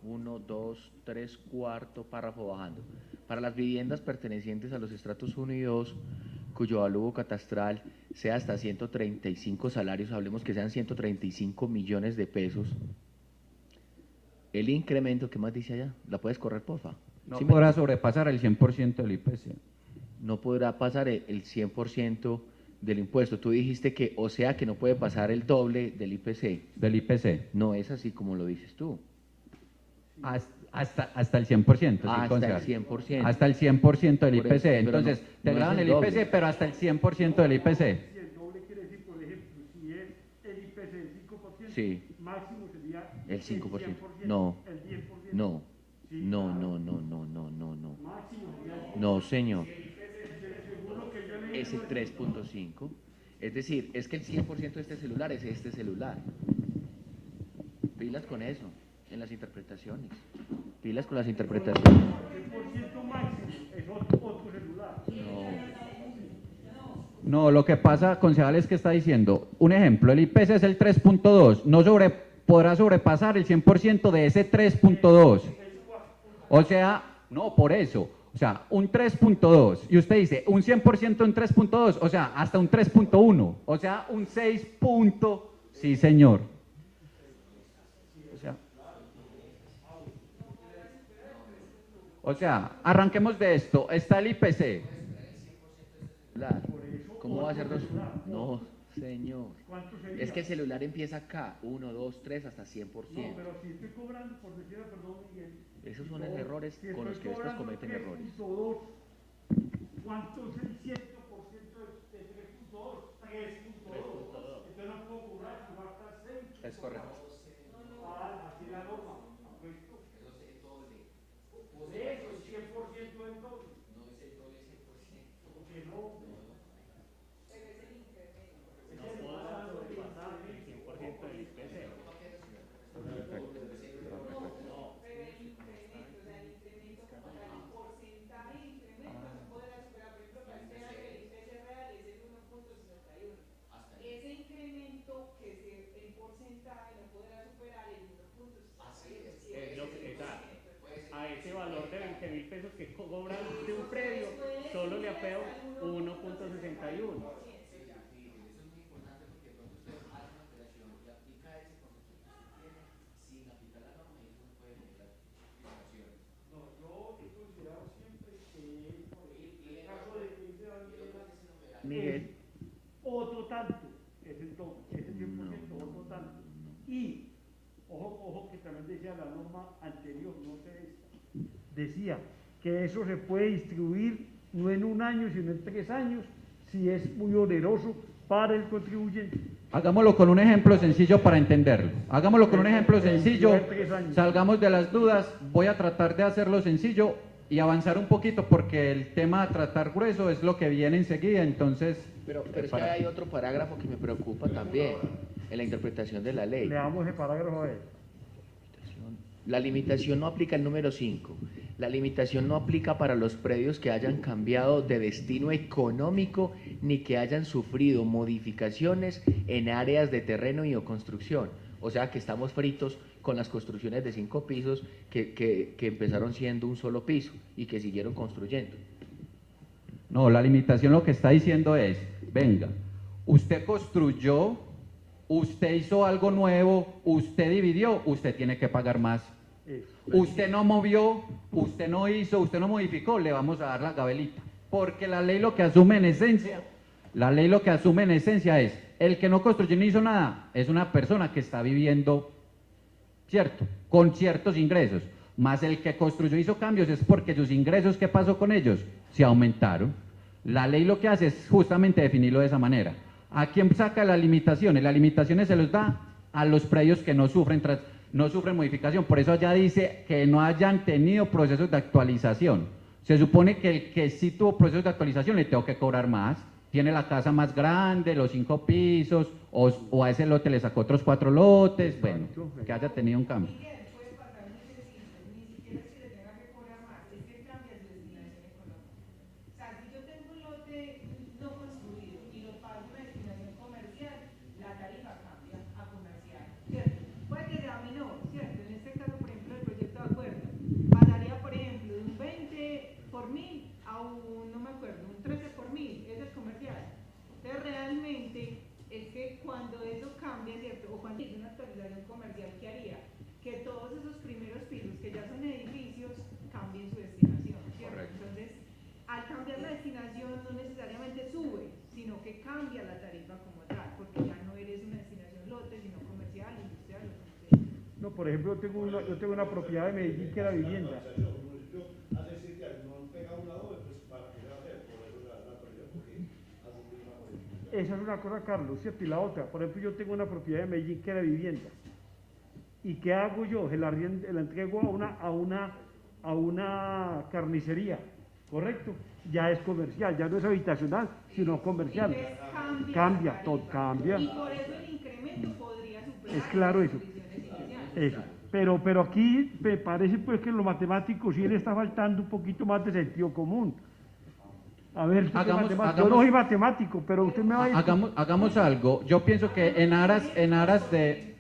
1, 2, 3, cuarto párrafo bajando. Para las viviendas pertenecientes a los estratos 1 y 2, cuyo avalúo catastral sea hasta 135 salarios, hablemos que sean 135 millones de pesos, el incremento, ¿qué más dice allá? ¿La puedes correr, porfa? No ¿Sí podrá sobrepasar el 100% del IPC. No podrá pasar el 100% del impuesto. Tú dijiste que, o sea, que no puede pasar el doble del IPC. Del IPC. No es así como lo dices tú. Hasta el 100%. Hasta el 100%. Hasta el 100% del IPC. Pero Entonces, no te es graban el el doble. IPC, pero hasta el 100% del IPC. Si el doble quiere decir, por ejemplo, si es el IPC el 5%, Sí. máximo sería El 5%. 100%, No. el 10%. No. Sí, No, claro. no. Máximo sería No, señor. seguro que yo leí Es el 3.5. Es decir, es que el 100% de este celular es este celular. Pilas con eso, en las interpretaciones. Pilas con las interpretaciones. el por ciento máximo es otro celular. No. No, lo que pasa, concejal, es que está diciendo, un ejemplo, el IPC es el 3.2, no podrá sobrepasar el 100% de ese 3.2. O sea, no, por eso, o sea, un 3.2, y usted dice, un 100% en 3.2, o sea, hasta un 3.1, o sea, un 6 punto, sí señor. O sea, arranquemos de esto, está el IPC. ¿Cómo va a ser dos. No, señor. ¿Cuánto sería? Es que el celular empieza acá, 1, 2, 3, hasta 100%. No, pero si estoy cobrando, por decir, perdón, Miguel. Esos son los errores si con los estoy que estos cobrando cometen errores. 3.2, ¿cuánto es el 100% de 3.2? 3.2. Entonces no puedo cobrar, si va a estar 6. Es correcto. Así es la norma. ¿Correcto? Por eso, el 100% del doble. No es el doble 100%. Porque no. A ese valor de 20.000 pesos que cobran de un predio, solo le apego 1.61. Miguel. Otro tanto, ese 100%, otro tanto. Y, ojo que también decía la norma anterior, no sé esta, decía que eso se puede distribuir no en un año, sino en 3 años, si es muy oneroso para el contribuyente. Hagámoslo con un ejemplo sencillo para entenderlo. Hagámoslo con un ejemplo sencillo, salgamos de las dudas, voy a tratar de hacerlo sencillo y avanzar un poquito porque el tema de tratar grueso es lo que viene enseguida, entonces... Pero es que hay otro parágrafo que me preocupa también, en la interpretación de la ley. Leamos el parágrafo a ver. La limitación no aplica el número 5. La limitación no aplica para los predios que hayan cambiado de destino económico ni que hayan sufrido modificaciones en áreas de terreno y o construcción. O sea que estamos fritos con las construcciones de 5 pisos que empezaron siendo un solo piso y que siguieron construyendo. No, la limitación lo que está diciendo es, venga, usted construyó, usted hizo algo nuevo, usted dividió, usted tiene que pagar más. Usted no movió, usted no hizo, usted no modificó, le vamos a dar la gabelita. Porque la ley lo que asume en esencia, es, el que no construyó ni hizo nada, es una persona que está viviendo, ¿cierto? Con ciertos ingresos. Más el que construyó hizo cambios es porque sus ingresos, ¿qué pasó con ellos? Se aumentaron. La ley lo que hace es justamente definirlo de esa manera. ¿A quién saca las limitaciones? Las limitaciones se los da a los predios que no sufren modificación. Por eso allá dice que no hayan tenido procesos de actualización. Se supone que el que sí tuvo procesos de actualización le tengo que cobrar más. Tiene la casa más grande, los 5 pisos, o a ese lote le sacó otros 4 lotes, bueno, que haya tenido un cambio. Cuando eso cambia, ¿cierto? O cuando hizo una actualización comercial, ¿qué haría? Que todos esos primeros pisos que ya son edificios cambien su destinación, ¿cierto? Correcto. Entonces, al cambiar la destinación no necesariamente sube, sino que cambia la tarifa como tal, porque ya no eres una destinación lote, sino comercial, industrial o comercial. No, por ejemplo, yo tengo una propiedad de Medellín que era vivienda. Hace 7 años no han pegado una doble, pues para qué se va a hacer, por eso la autoridad, porque esa es una cosa, Carlos, ¿cierto? Y la otra, por ejemplo, yo tengo una propiedad de Medellín que era vivienda. ¿Y qué hago yo? La entrego a una carnicería, ¿correcto? Ya es comercial, ya no es habitacional, sino comercial. Cambia, todo cambia. Y por eso el incremento podría superar. Es claro eso. Eso. Pero aquí me parece pues que en lo matemático sí le está faltando un poquito más de sentido común. A ver, yo no soy matemático, pero usted me va a decir... Hagamos algo. Yo pienso que en aras de,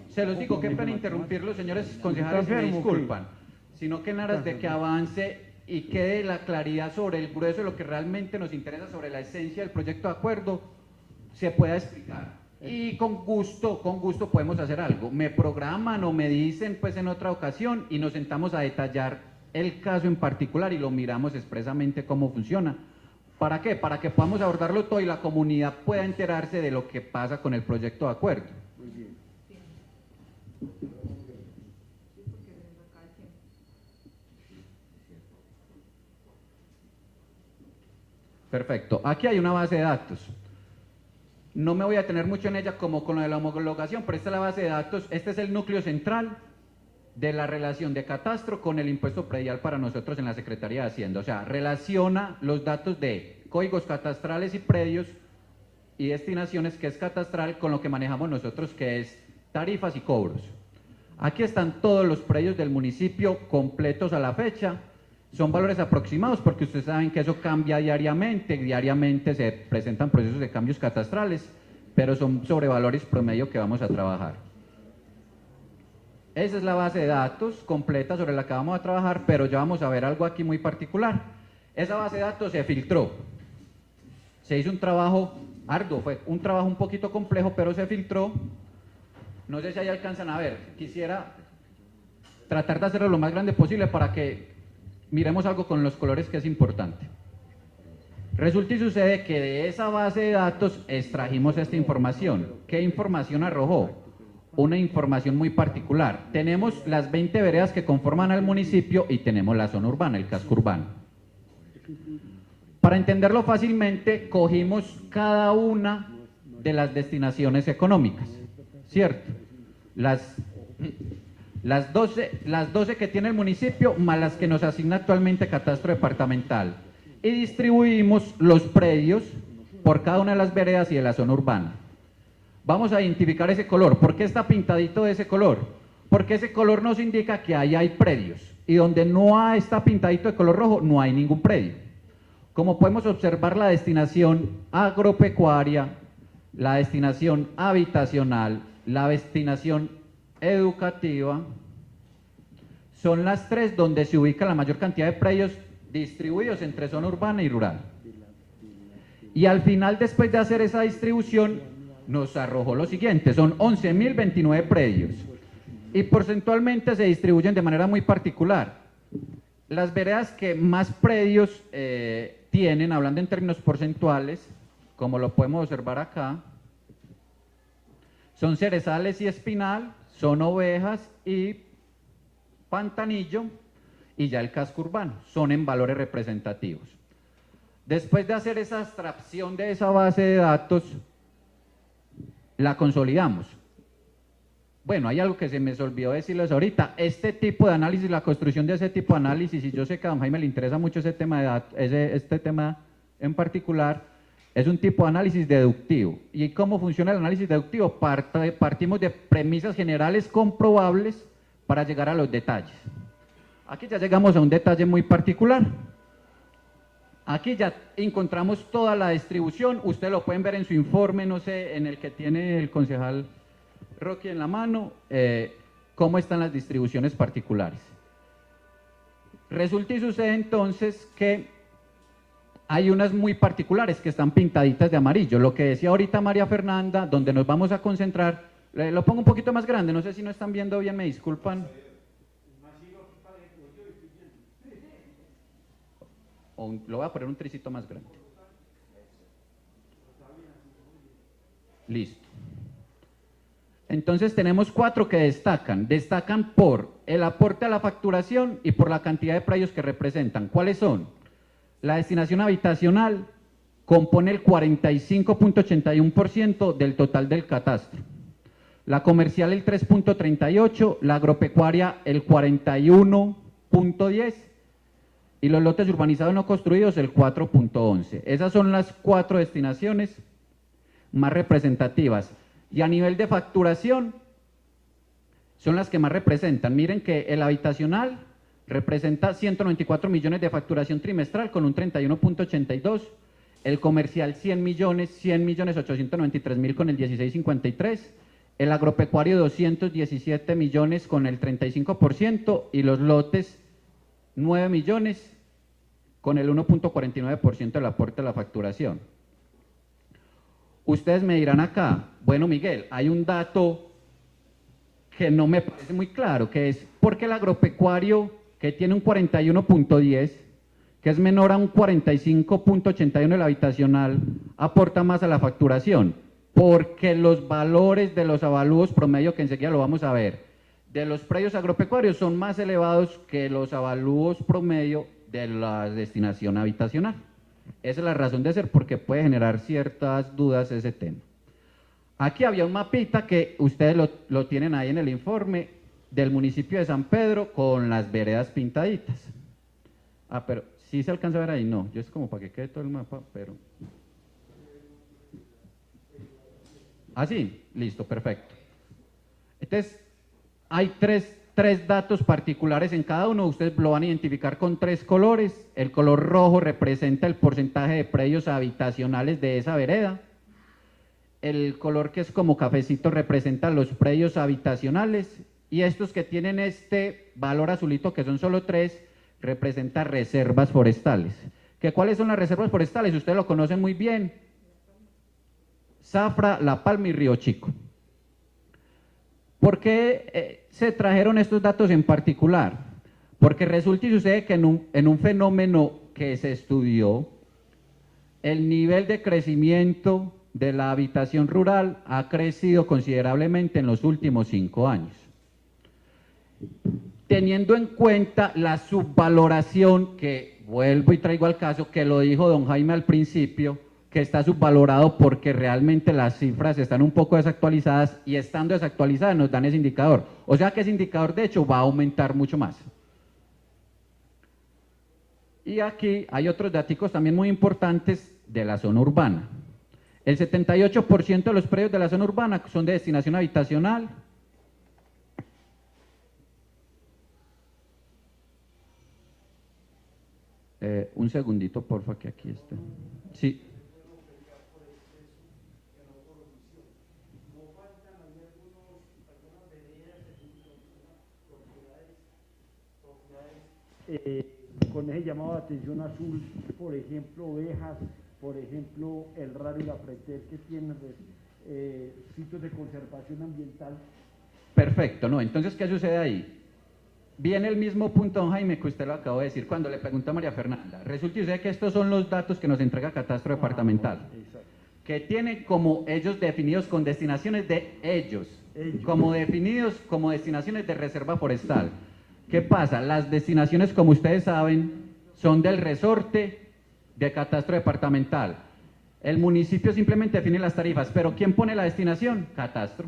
se los digo, qué pena interrumpirlos, señores concejales, me disculpan, sino que en aras de que avance y quede la claridad sobre el grueso de lo que realmente nos interesa, sobre la esencia del proyecto de acuerdo, se pueda explicar. Y con gusto podemos hacer algo. Me programan o me dicen pues en otra ocasión y nos sentamos a detallar el caso en particular y lo miramos expresamente cómo funciona. ¿Para qué? Para que podamos abordarlo todo y la comunidad pueda enterarse de lo que pasa con el proyecto de acuerdo. Muy bien. Perfecto. Aquí hay una base de datos. No me voy a detener mucho en ella como con lo de la homologación, pero esta es la base de datos. Este es el núcleo central de la relación de catastro con el impuesto predial para nosotros en la Secretaría de Hacienda. O sea, relaciona los datos de códigos catastrales y predios y destinaciones, que es catastral, con lo que manejamos nosotros, que es tarifas y cobros. Aquí están todos los predios del municipio completos a la fecha. Son valores aproximados porque ustedes saben que eso cambia diariamente se presentan procesos de cambios catastrales, pero son sobre valores promedio que vamos a trabajar. Esa es la base de datos completa sobre la que vamos a trabajar, pero ya vamos a ver algo aquí muy particular. Esa base de datos se filtró, se hizo un trabajo arduo, fue un trabajo un poquito complejo, pero se filtró. No sé si ahí alcanzan a ver, quisiera tratar de hacerlo lo más grande posible para que miremos algo con los colores, que es importante. Resulta y sucede que de esa base de datos extrajimos esta información. ¿Qué información arrojó? Una información muy particular. Tenemos las 20 veredas que conforman al municipio y tenemos la zona urbana, el casco urbano. Para entenderlo fácilmente, cogimos cada una de las destinaciones económicas, ¿cierto? Las 12 que tiene el municipio, más las que nos asigna actualmente Catastro Departamental. Y distribuimos los predios por cada una de las veredas y de la zona urbana. Vamos a identificar ese color. ¿Por qué está pintadito de ese color? Porque ese color nos indica que ahí hay predios. Y donde no está pintadito de color rojo, no hay ningún predio. Como podemos observar, la destinación agropecuaria, la destinación habitacional, la destinación educativa, son las tres donde se ubica la mayor cantidad de predios distribuidos entre zona urbana y rural. Y al final, después de hacer esa distribución, nos arrojó lo siguiente: son 11.029 predios y porcentualmente se distribuyen de manera muy particular. Las veredas que más predios tienen, hablando en términos porcentuales, como lo podemos observar acá, son Cerezales y Espinal, son Ovejas y Pantanillo, y ya el casco urbano, son en valores representativos. Después de hacer esa abstracción de esa base de datos, la consolidamos. Bueno, hay algo que se me olvidó decirles ahorita: este tipo de análisis, la construcción de ese tipo de análisis, y yo sé que a don Jaime le interesa mucho ese tema de datos, este tema en particular, es un tipo de análisis deductivo. ¿Y cómo funciona el análisis deductivo? Partimos de premisas generales comprobables para llegar a los detalles. Aquí ya llegamos a un detalle muy particular. Aquí ya encontramos toda la distribución. Ustedes lo pueden ver en su informe, no sé, en el que tiene el concejal Rocky en la mano, cómo están las distribuciones particulares. Resulta y sucede entonces que hay unas muy particulares que están pintaditas de amarillo. Lo que decía ahorita María Fernanda, donde nos vamos a concentrar, lo pongo un poquito más grande, no sé si no están viendo bien, me disculpan. O lo voy a poner un tricito más grande. Listo. Entonces tenemos 4 que destacan por el aporte a la facturación y por la cantidad de predios que representan. ¿Cuáles son? La destinación habitacional compone el 45.81% del total del catastro, la comercial el 3.38%, la agropecuaria el 41.10% y los lotes urbanizados no construidos el 4.11%. Esas son las 4 destinaciones más representativas. Y a nivel de facturación, son las que más representan. Miren que el habitacional representa 194 millones de facturación trimestral con un 31.82%, el comercial 100 millones 893 mil con el 16.53%, el agropecuario 217 millones con el 35% y los lotes 9 millones con el 1.49% del aporte a la facturación. Ustedes me dirán acá, bueno Miguel, hay un dato que no me parece muy claro, que es porque el agropecuario, que tiene un 41.10, que es menor a un 45.81 el habitacional, aporta más a la facturación, porque los valores de los avalúos promedio, que enseguida lo vamos a ver, de los predios agropecuarios son más elevados que los avalúos promedio de la destinación habitacional. Esa es la razón de ser, porque puede generar ciertas dudas ese tema. Aquí había un mapita que ustedes lo tienen ahí en el informe del municipio de San Pedro con las veredas pintaditas. Ah, pero ¿sí se alcanza a ver ahí? No, yo es como para que quede todo el mapa, pero... Ah, sí, listo, perfecto. Entonces, hay tres datos particulares en cada uno, ustedes lo van a identificar con 3 colores. El color rojo representa el porcentaje de predios habitacionales de esa vereda. El color que es como cafecito representa los predios habitacionales, y estos que tienen este valor azulito, que son solo 3, representa reservas forestales. ¿Cuáles son las reservas forestales? Ustedes lo conocen muy bien: Zafra, La Palma y Río Chico. ¿Por qué se trajeron estos datos en particular? Porque resulta y sucede que en un fenómeno que se estudió, el nivel de crecimiento de la habitación rural ha crecido considerablemente en los últimos 5 años. Teniendo en cuenta la subvaloración, que vuelvo y traigo al caso, que lo dijo don Jaime al principio, que está subvalorado porque realmente las cifras están un poco desactualizadas, y estando desactualizadas nos dan ese indicador. O sea que ese indicador de hecho va a aumentar mucho más. Y aquí hay otros datos también muy importantes de la zona urbana. El 78% de los predios de la zona urbana son de destinación habitacional. Un segundito, porfa, que aquí está. Sí. Con ese llamado de atención azul, por ejemplo, ovejas, por ejemplo, el radio y la preter, que tienen sitios de conservación ambiental. Perfecto, ¿no? Entonces, ¿qué sucede ahí? Viene el mismo punto, don Jaime, que usted lo acabó de decir cuando le preguntó a María Fernanda. Resulta y sucede que estos son los datos que nos entrega Catastro Departamental, que tienen como ellos definidos con destinaciones de ellos, como definidos como destinaciones de reserva forestal. ¿Qué pasa? Las destinaciones, como ustedes saben, son del resorte de Catastro Departamental. El municipio simplemente define las tarifas, pero ¿quién pone la destinación? Catastro.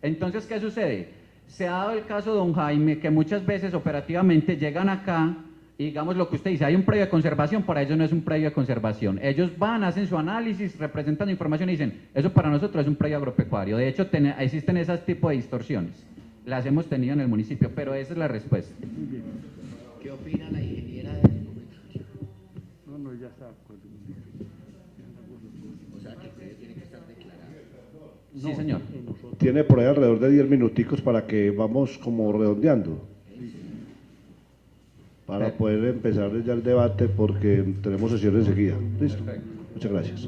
Entonces, ¿qué sucede? Se ha dado el caso, don Jaime, que muchas veces operativamente llegan acá y, digamos lo que usted dice, hay un predio de conservación, para ellos no es un predio de conservación. Ellos van, hacen su análisis, representan la información y dicen, eso para nosotros es un predio agropecuario. De hecho, existen esos tipos de distorsiones. Las hemos tenido en el municipio, pero esa es la respuesta. ¿Qué opina la ingeniera del comentario? No, ya está. O sea, que el predio tiene que estar declarado. Sí, señor. Tiene por ahí alrededor de 10 minuticos para que vamos como redondeando, para poder empezar ya el debate, porque tenemos sesión enseguida. ¿Listo? Muchas gracias.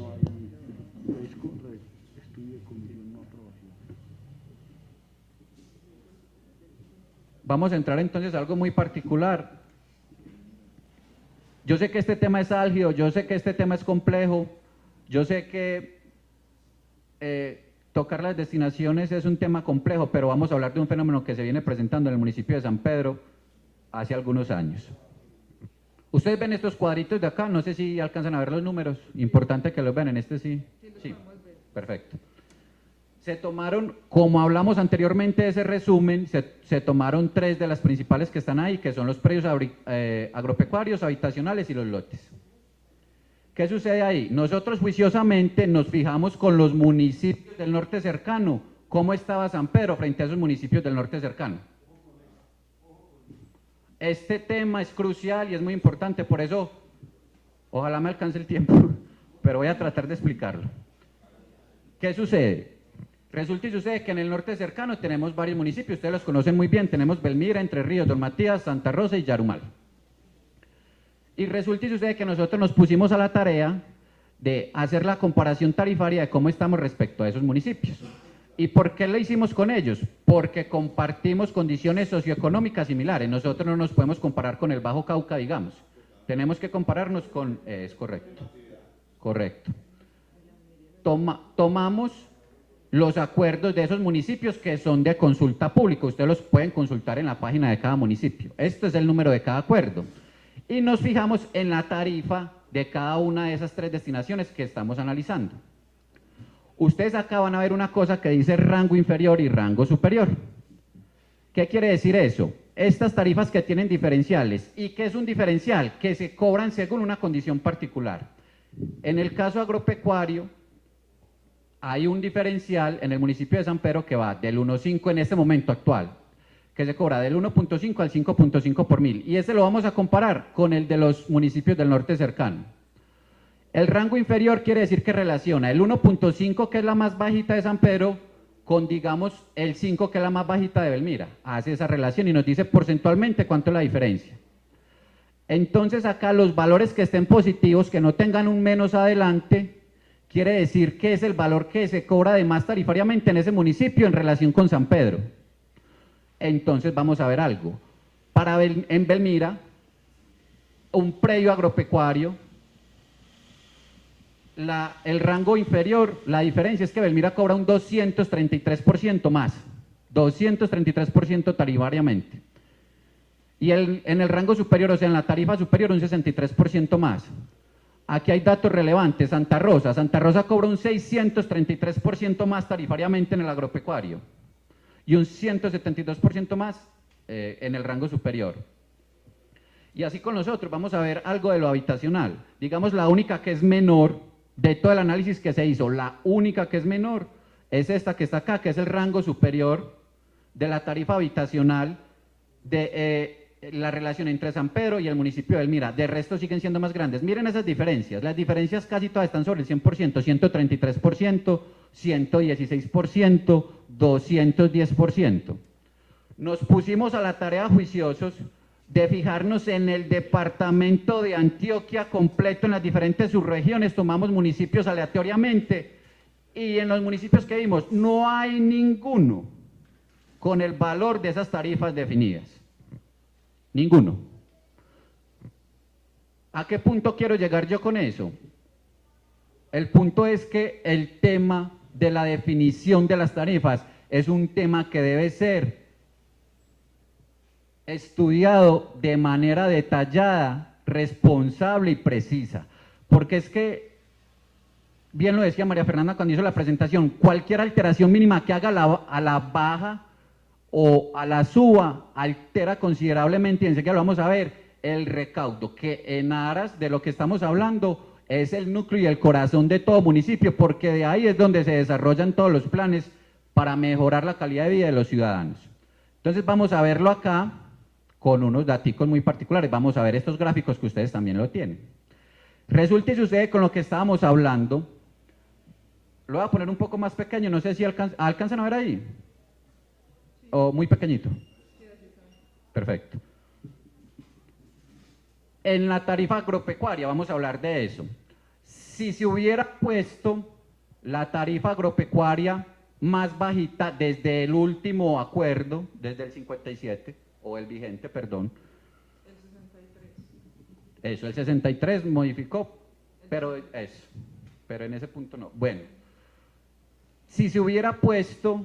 Vamos a entrar entonces a algo muy particular. Yo sé que este tema es álgido, yo sé que este tema es complejo, yo sé que tocar las destinaciones es un tema complejo, pero vamos a hablar de un fenómeno que se viene presentando en el municipio de San Pedro hace algunos años. Ustedes ven estos cuadritos de acá, no sé si alcanzan a ver los números, importante que los vean, en este sí. Sí, perfecto. Se tomaron, como hablamos anteriormente de ese resumen, se tomaron 3 de las principales que están ahí, que son los predios agropecuarios, habitacionales y los lotes. ¿Qué sucede ahí? Nosotros juiciosamente nos fijamos con los municipios del norte cercano, cómo estaba San Pedro frente a esos municipios del norte cercano. Este tema es crucial y es muy importante, por eso, ojalá me alcance el tiempo, pero voy a tratar de explicarlo. ¿Qué sucede? Resulta y sucede que en el norte cercano tenemos varios municipios, ustedes los conocen muy bien, tenemos Belmira, Entre Ríos, Don Matías, Santa Rosa y Yarumal. Y resulta y sucede que nosotros nos pusimos a la tarea de hacer la comparación tarifaria de cómo estamos respecto a esos municipios. ¿Y por qué lo hicimos con ellos? Porque compartimos condiciones socioeconómicas similares. Nosotros no nos podemos comparar con el Bajo Cauca, digamos. Tenemos que compararnos con... es correcto. Correcto. Tomamos los acuerdos de esos municipios que son de consulta pública. Ustedes los pueden consultar en la página de cada municipio. Este es el número de cada acuerdo. Y nos fijamos en la tarifa de cada una de esas 3 destinaciones que estamos analizando. Ustedes acá van a ver una cosa que dice rango inferior y rango superior. ¿Qué quiere decir eso? Estas tarifas que tienen diferenciales. ¿Y qué es un diferencial? Que se cobran según una condición particular. En el caso agropecuario, hay un diferencial en el municipio de San Pedro que va del 1.5 en este momento actual, que se cobra del 1.5 al 5.5 por mil. Y ese lo vamos a comparar con el de los municipios del norte cercano. El rango inferior quiere decir que relaciona el 1.5, que es la más bajita de San Pedro, con, digamos, el 5, que es la más bajita de Belmira. Hace esa relación y nos dice porcentualmente cuánto es la diferencia. Entonces acá los valores que estén positivos, que no tengan un menos adelante, quiere decir que es el valor que se cobra de más tarifariamente en ese municipio en relación con San Pedro. Entonces vamos a ver algo. En Belmira, un predio agropecuario, el rango inferior, la diferencia es que Belmira cobra un 233% más, 233% tarifariamente. Y en el rango superior, o sea, en la tarifa superior, un 63% más. Aquí hay datos relevantes. Santa Rosa cobra un 633% más tarifariamente en el agropecuario y un 172% más en el rango superior. Y así con los otros, vamos a ver algo de lo habitacional. Digamos, la única que es menor de todo el análisis que se hizo, la única que es menor es esta que está acá, que es el rango superior de la tarifa habitacional de la relación entre San Pedro y el municipio de Belmira. De resto siguen siendo más grandes. Miren esas diferencias. Las diferencias casi todas están sobre el 100%, 133%, 116%, 210%. Nos pusimos a la tarea, juiciosos, de fijarnos en el departamento de Antioquia completo, en las diferentes subregiones. Tomamos municipios aleatoriamente y en los municipios que vimos no hay ninguno con el valor de esas tarifas definidas. Ninguno. ¿A qué punto quiero llegar yo con eso? El punto es que el tema de la definición de las tarifas es un tema que debe ser estudiado de manera detallada, responsable y precisa. Porque es que, bien lo decía María Fernanda cuando hizo la presentación, cualquier alteración mínima que haga a la baja o a la suba altera considerablemente, y enseguida lo vamos a ver, el recaudo, que en aras de lo que estamos hablando es el núcleo y el corazón de todo municipio, porque de ahí es donde se desarrollan todos los planes para mejorar la calidad de vida de los ciudadanos. Entonces vamos a verlo acá con unos daticos muy particulares. Vamos a ver estos gráficos que ustedes también lo tienen. Resulta y sucede con lo que estábamos hablando. Lo voy a poner un poco más pequeño, no sé si alcanzan a ver ahí. ¿O muy pequeñito? Perfecto. En la tarifa agropecuaria, vamos a hablar de eso. Si se hubiera puesto la tarifa agropecuaria más bajita desde el último acuerdo, desde el 57, o el vigente, perdón. El 63. Eso, el 63 modificó, pero en ese punto no. Bueno, si se hubiera puesto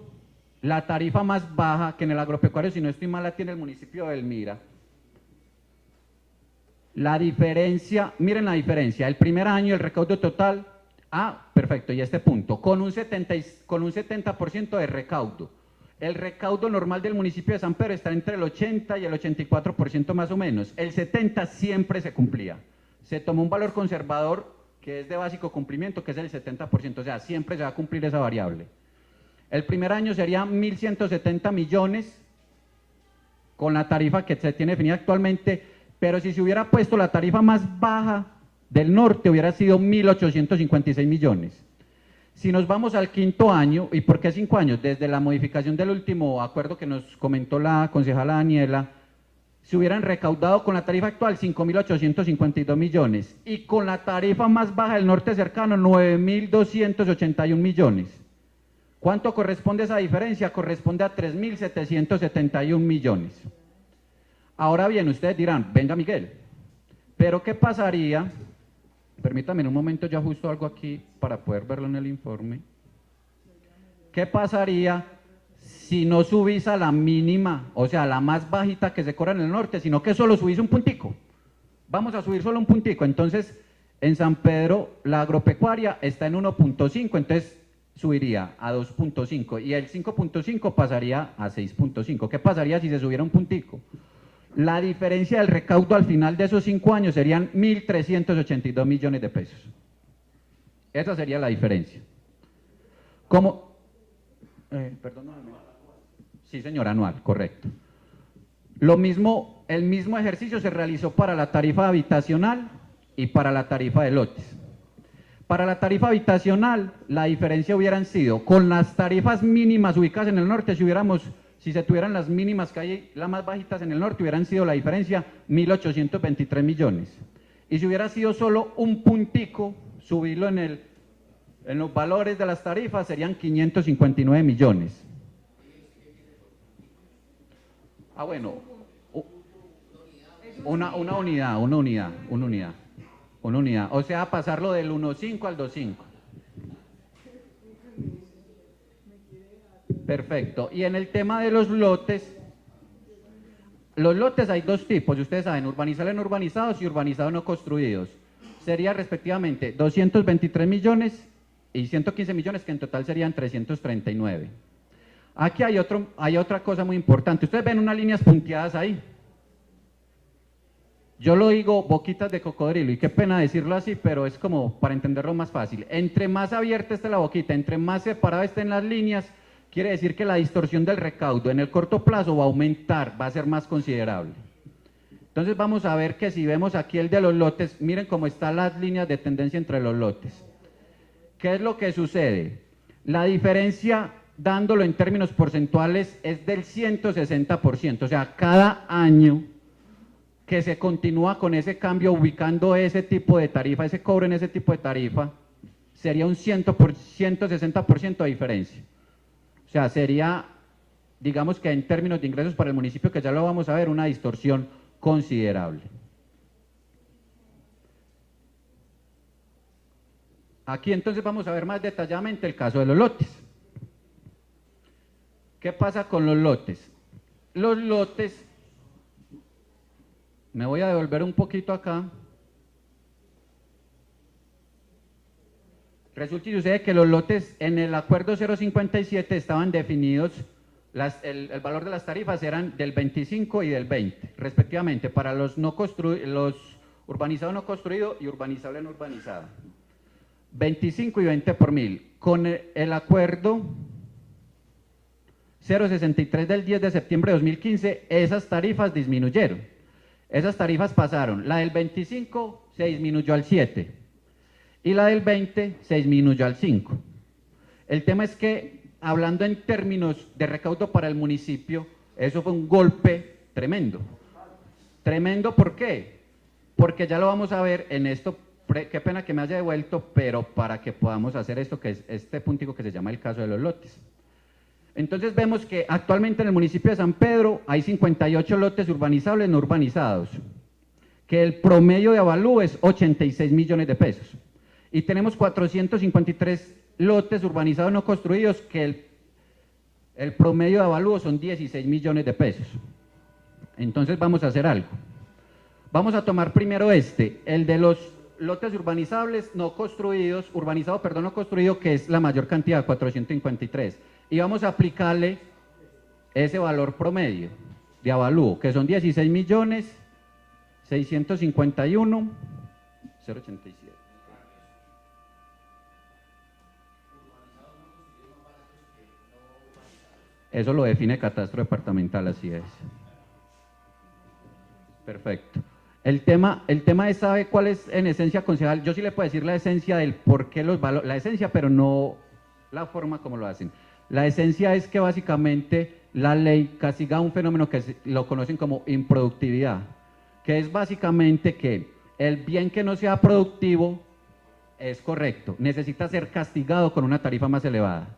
la tarifa más baja, que en el agropecuario, si no estoy mal, la tiene el municipio de Belmira. La diferencia, miren la diferencia, el primer año el recaudo total, perfecto, y este punto, con un 70% de recaudo. El recaudo normal del municipio de San Pedro está entre el 80 y el 84% más o menos. El 70 siempre se cumplía. Se tomó un valor conservador que es de básico cumplimiento, que es el 70%, o sea, siempre se va a cumplir esa variable. El primer año sería 1.170 millones con la tarifa que se tiene definida actualmente, pero si se hubiera puesto la tarifa más baja del norte hubiera sido 1.856 millones. Si nos vamos al quinto año, ¿y por qué 5 años? Desde la modificación del último acuerdo que nos comentó la concejala Daniela, se hubieran recaudado con la tarifa actual 5.852 millones y con la tarifa más baja del norte cercano 9.281 millones. ¿Cuánto corresponde esa diferencia? Corresponde a 3.771 millones. Ahora bien, ustedes dirán, venga Miguel, Pero ¿qué pasaría? Permítame un momento, yo ajusto algo aquí para poder verlo en el informe. ¿Qué pasaría si no subís a la mínima, o sea, la más bajita que se cobra en el norte, sino que solo subís un puntico? Vamos a subir solo un puntico. Entonces, en San Pedro la agropecuaria está en 1.5, entonces subiría a 2.5 y el 5.5 pasaría a 6.5. ¿Qué pasaría si se subiera un puntico? La diferencia del recaudo al final de esos 5 años serían 1.382 millones de pesos. Esa sería la diferencia. ¿Cómo? Perdóname. Sí, señor, anual, correcto. Lo mismo, el mismo ejercicio se realizó para la tarifa habitacional y para la tarifa de lotes. Para la tarifa habitacional, la diferencia hubieran sido, con las tarifas mínimas ubicadas en el norte, si se tuvieran las mínimas que hay, las más bajitas en el norte, hubieran sido la diferencia 1.823 millones. Y si hubiera sido solo un puntico, subirlo en los valores de las tarifas, serían 559 millones. Ah, bueno, una unidad, o sea, pasarlo del 1.5 al 2.5. Perfecto. Y en el tema de los lotes hay dos tipos, ustedes saben, urbanizados no urbanizados y urbanizados no construidos. Sería respectivamente 223 millones y 115 millones, que en total serían 339. Aquí hay otra cosa muy importante. Ustedes ven unas líneas punteadas ahí. Yo lo digo boquitas de cocodrilo, y qué pena decirlo así, pero es como para entenderlo más fácil. Entre más abierta esté la boquita, entre más separada estén las líneas, quiere decir que la distorsión del recaudo en el corto plazo va a aumentar, va a ser más considerable. Entonces vamos a ver que si vemos aquí el de los lotes, miren cómo están las líneas de tendencia entre los lotes. ¿Qué es lo que sucede? La diferencia, dándolo en términos porcentuales, es del 160%, o sea, cada año que se continúa con ese cambio, ubicando ese tipo de tarifa, ese cobro en ese tipo de tarifa, sería un 160% de diferencia. O sea, sería, digamos que en términos de ingresos para el municipio, que ya lo vamos a ver, una distorsión considerable. Aquí entonces vamos a ver más detalladamente el caso de los lotes. ¿Qué pasa con los lotes? Los lotes, me voy a devolver un poquito acá. Resulta y sucede que los lotes en el acuerdo 057 estaban definidos, el valor de las tarifas eran del 25 y del 20, respectivamente, para los urbanizados no construidos y urbanizable no urbanizado. 25 y 20 por mil. Con el acuerdo 063 del 10 de septiembre de 2015, esas tarifas disminuyeron. Esas tarifas pasaron, la del 25 se disminuyó al 7 y la del 20 se disminuyó al 5. El tema es que, hablando en términos de recaudo para el municipio, eso fue un golpe tremendo. Tremendo, ¿por qué? Porque ya lo vamos a ver en esto. Qué pena que me haya devuelto, pero para que podamos hacer esto, que es este puntico que se llama el caso de los lotes. Entonces vemos que actualmente en el municipio de San Pedro hay 58 lotes urbanizables no urbanizados, que el promedio de avalúo es 86 millones de pesos. Y tenemos 453 lotes urbanizados no construidos, que el promedio de avalúo son 16 millones de pesos. Entonces vamos a hacer algo. Vamos a tomar primero el de los lotes urbanizables no construidos, no construido, que es la mayor cantidad, 453, y vamos a aplicarle ese valor promedio de avalúo, que son 16 millones 651 087. Eso lo define Catastro Departamental, así es. Perfecto. El tema es, ¿sabe cuál es en esencia, concejal? Yo sí le puedo decir la esencia del por qué los valores, la esencia, pero no la forma como lo hacen. La esencia es que básicamente la ley castiga un fenómeno que lo conocen como improductividad, que es básicamente que el bien que no sea productivo es correcto, necesita ser castigado con una tarifa más elevada.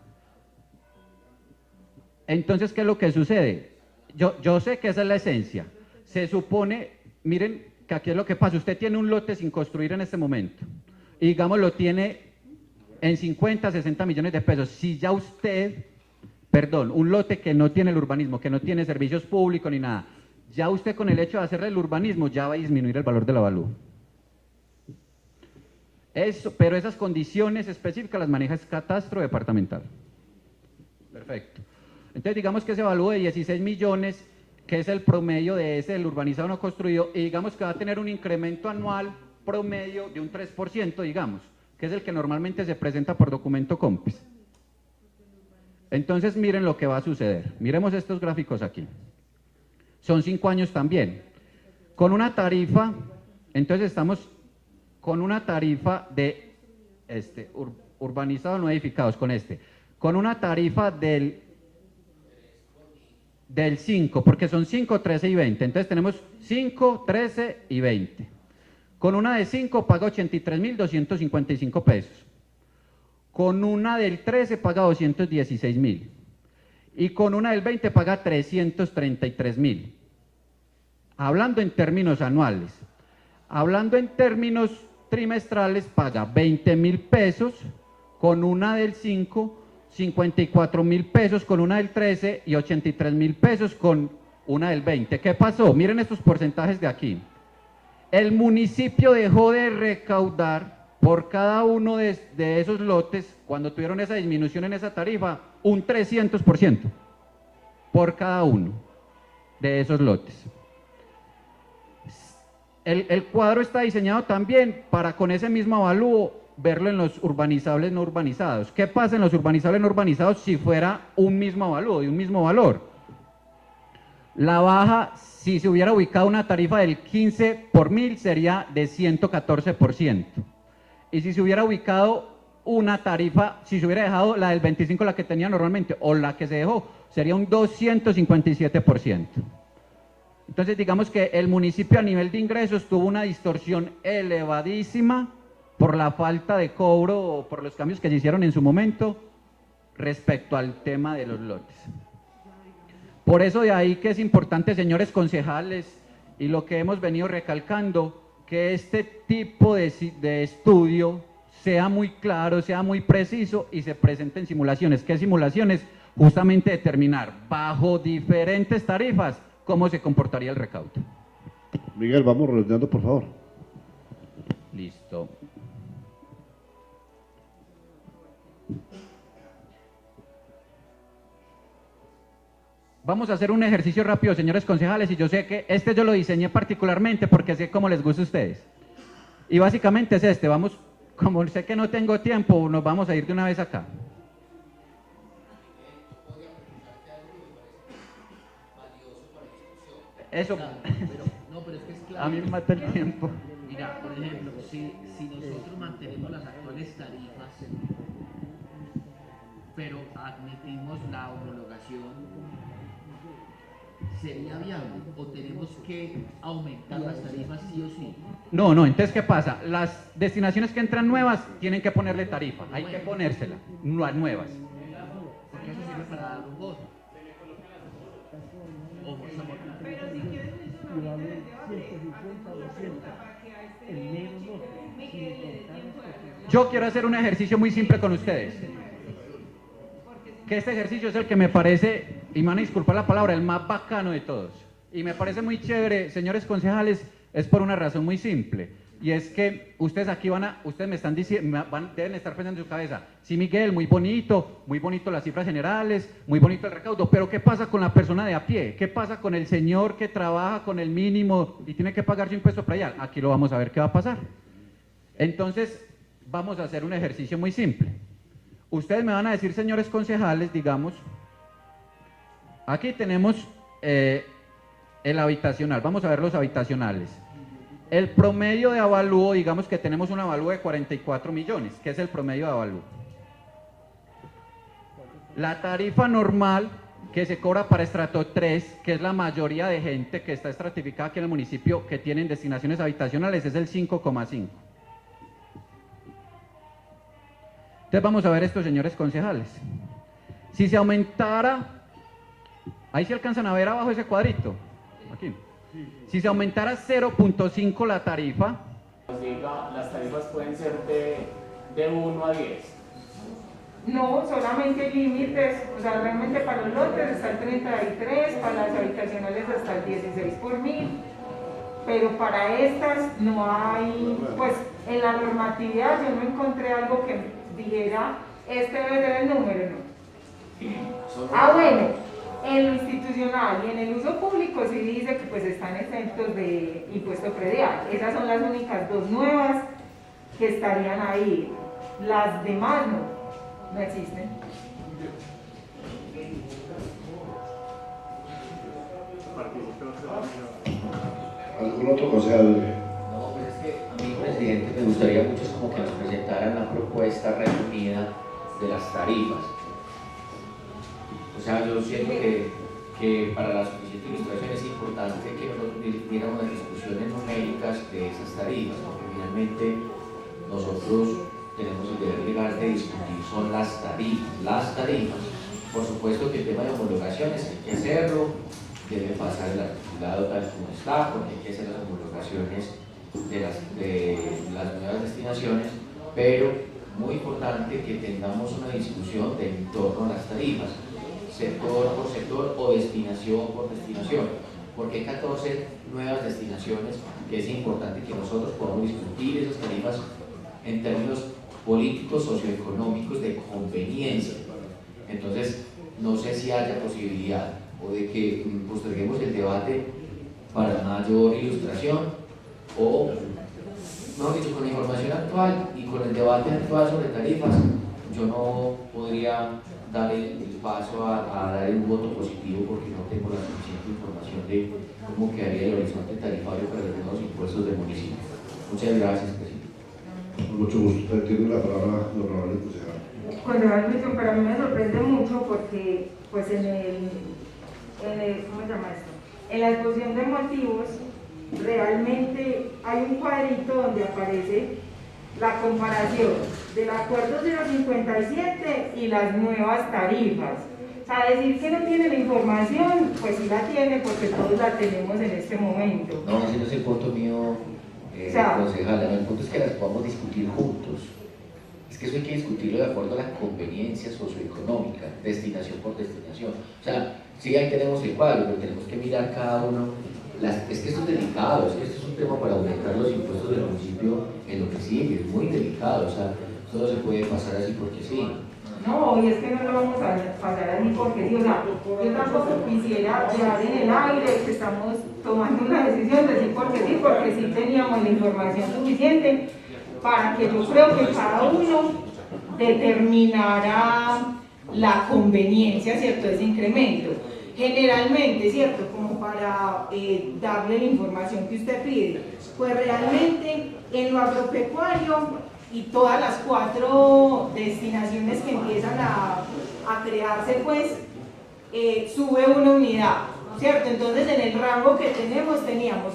Entonces, ¿qué es lo que sucede? Yo sé que esa es la esencia. Se supone, miren, que aquí es lo que pasa, usted tiene un lote sin construir en este momento, y digamos lo tiene en 50, 60 millones de pesos. Si ya usted, perdón, un lote que no tiene el urbanismo, que no tiene servicios públicos ni nada, ya usted con el hecho de hacerle el urbanismo ya va a disminuir el valor del avalúo. Eso, pero esas condiciones específicas las maneja el catastro departamental. Perfecto. Entonces digamos que ese avalúo de 16 millones, que es el promedio de ese del urbanizado no construido, y digamos que va a tener un incremento anual promedio de un 3%, digamos, que es el que normalmente se presenta por documento COMPES. Entonces miren lo que va a suceder. Miremos estos gráficos aquí. Son 5 años también. Con una tarifa, entonces estamos con una tarifa de urbanizado no edificados, con una tarifa del 5, porque son 5, 13 y 20. Entonces tenemos 5, 13 y 20. Con una de 5 paga 83.255 pesos. Con una del 13 paga 216.000. Y con una del 20 paga 333.000. Hablando en términos anuales. Hablando en términos trimestrales paga 20.000 pesos, con una del 5, 54.000 pesos con una del 13 y 83.000 pesos con una del 20. ¿Qué pasó? Miren estos porcentajes de aquí. El municipio dejó de recaudar por cada uno de esos lotes, cuando tuvieron esa disminución en esa tarifa, un 300% por cada uno de esos lotes. El cuadro está diseñado también para con ese mismo avalúo verlo en los urbanizables no urbanizados. ¿Qué pasa en los urbanizables no urbanizados si fuera un mismo avalúo, de un mismo valor? La baja, si se hubiera ubicado una tarifa del 15 por 1000, sería de 114%. Y si se hubiera ubicado una tarifa, si se hubiera dejado la del 25, la que tenía normalmente, o la que se dejó, sería un 257%. Entonces digamos que el municipio a nivel de ingresos tuvo una distorsión elevadísima por la falta de cobro o por los cambios que se hicieron en su momento respecto al tema de los lotes. Por eso de ahí que es importante, señores concejales, y lo que hemos venido recalcando, que este tipo de estudio sea muy claro, sea muy preciso y se presente en simulaciones. ¿Qué simulaciones? Justamente determinar bajo diferentes tarifas cómo se comportaría el recaudo. Miguel, vamos redondeando, por favor. Listo. Vamos a hacer un ejercicio rápido, señores concejales, y yo sé que yo lo diseñé particularmente porque sé cómo les gusta a ustedes. Y básicamente es vamos, como sé que no tengo tiempo, nos vamos a ir de una vez acá. Eso, pero es que es claro. A mí me mata el tiempo. Mira, por ejemplo, si nosotros mantenemos las actuales tarifas, pero admitimos la homologación, ¿sería viable o tenemos que aumentar las tarifas sí o sí? No, entonces ¿qué pasa? Las destinaciones que entran nuevas tienen que ponerle tarifa, hay que ponérsela, las nuevas. Porque eso sirve para dar un voto. Pero si quieres eso no viene del debate. Yo quiero hacer un ejercicio muy simple con ustedes. Que este ejercicio es el que me parece, y me van a disculpar la palabra, el más bacano de todos. Y me parece muy chévere, señores concejales, es por una razón muy simple. Y es que ustedes aquí ustedes me están diciendo, deben estar pensando en su cabeza, sí, Miguel, muy bonito las cifras generales, muy bonito el recaudo, pero ¿qué pasa con la persona de a pie? ¿Qué pasa con el señor que trabaja con el mínimo y tiene que pagar su impuesto predial? Aquí lo vamos a ver qué va a pasar. Entonces, vamos a hacer un ejercicio muy simple. Ustedes me van a decir, señores concejales, digamos, aquí tenemos el habitacional, vamos a ver los habitacionales. El promedio de avalúo, digamos que tenemos un avalúo de 44 millones, que es el promedio de avalúo. La tarifa normal que se cobra para estrato 3, que es la mayoría de gente que está estratificada aquí en el municipio que tienen destinaciones habitacionales, es el 5,5. Entonces vamos a ver estos señores concejales. Si se aumentara, ahí se alcanzan a ver abajo ese cuadrito, aquí. Si se aumentara 0.5 la tarifa, Diga, las tarifas pueden ser de 1 a 10. No, solamente límites, o sea, realmente para los lotes está el 33, para las habitacionales hasta el 16 por mil, pero para estas no hay, pues en la normatividad yo no encontré algo que dijera, este debe ser el número, no. Ah, bueno, en lo institucional y en el uso público sí dice que pues están exentos de impuesto predial. Esas son las únicas dos nuevas que estarían ahí, las demás no existen. ¿Algún otro concejal? No, pues es que a mí, presidente, me gustaría mucho es como que nos presentaran la propuesta resumida de las tarifas. O sea, yo siento que para la suficiente ilustración es importante que nosotros diéramos las discusiones numéricas de esas tarifas, porque finalmente nosotros tenemos el deber legal de discutir son las tarifas. Las tarifas, por supuesto que el tema de homologaciones hay que hacerlo, debe pasar el articulado tal como está, porque hay que hacer las homologaciones de las nuevas destinaciones, pero muy importante que tengamos una discusión en torno a las tarifas, sector por sector o destinación por destinación, porque hay 14 nuevas destinaciones que es importante que nosotros podamos discutir esas tarifas en términos políticos, socioeconómicos, de conveniencia. Entonces, no sé si haya posibilidad o de que posterguemos el debate para mayor ilustración o, mejor dicho, con la información actual y con el debate actual sobre tarifas, yo no podría dar el paso a dar un voto positivo porque no tengo la suficiente información de cómo quedaría el horizonte tarifario para los nuevos impuestos del municipio. Muchas gracias, presidente. Con mucho gusto, tiene la palabra don Raúl concejal. Concejal Wilson, para mí me sorprende mucho porque pues en ¿cómo se llama esto? En la exposición de motivos realmente hay un cuadrito donde aparece la comparación del acuerdo 057 y las nuevas tarifas. O sea, decir que no tiene la información, pues sí la tiene porque todos la tenemos en este momento. No, ese no es el punto mío, concejala, no, el punto es que las podamos discutir juntos. Es que eso hay que discutirlo de acuerdo a la conveniencia socioeconómica, destinación por destinación. O sea, sí, ahí tenemos el cuadro, pero tenemos que mirar cada uno. Es que esto es delicado, es que esto es un tema para aumentar los impuestos del municipio en lo que sigue, es muy delicado, o sea, esto no se puede pasar así porque sí. No, y es que no lo vamos a pasar así porque sí, o sea, yo tampoco quisiera dejar en el aire que estamos tomando una decisión de sí porque sí teníamos la información suficiente para que yo creo que cada uno determinara la conveniencia, ¿cierto?, de ese incremento. Generalmente, ¿cierto?, como para darle la información que usted pide, pues realmente en lo agropecuario y todas las 4 destinaciones que empiezan a crearse, pues sube una unidad, ¿cierto? Entonces en el rango que teníamos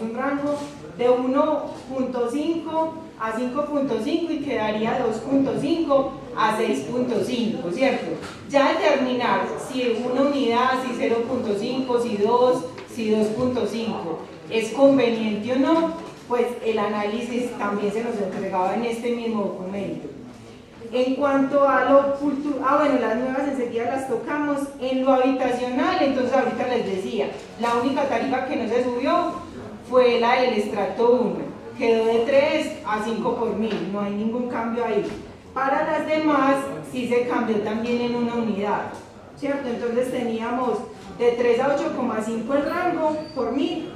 un rango de 1.5 a 5.5 y quedaría 2.5 a 6.5, ¿cierto? Ya determinar si una unidad, si 0.5, si 2, si 2.5 es conveniente o no, pues el análisis también se nos entregaba en este mismo documento. En cuanto a lo cultural, bueno, las nuevas enseguida las tocamos. En lo habitacional, entonces ahorita les decía, la única tarifa que no se subió fue la del estrato 1, quedó de 3 a 5 por mil, no hay ningún cambio ahí. Para las demás sí se cambió también en una unidad, ¿cierto? Entonces teníamos de 3 a 8,5 el rango por mil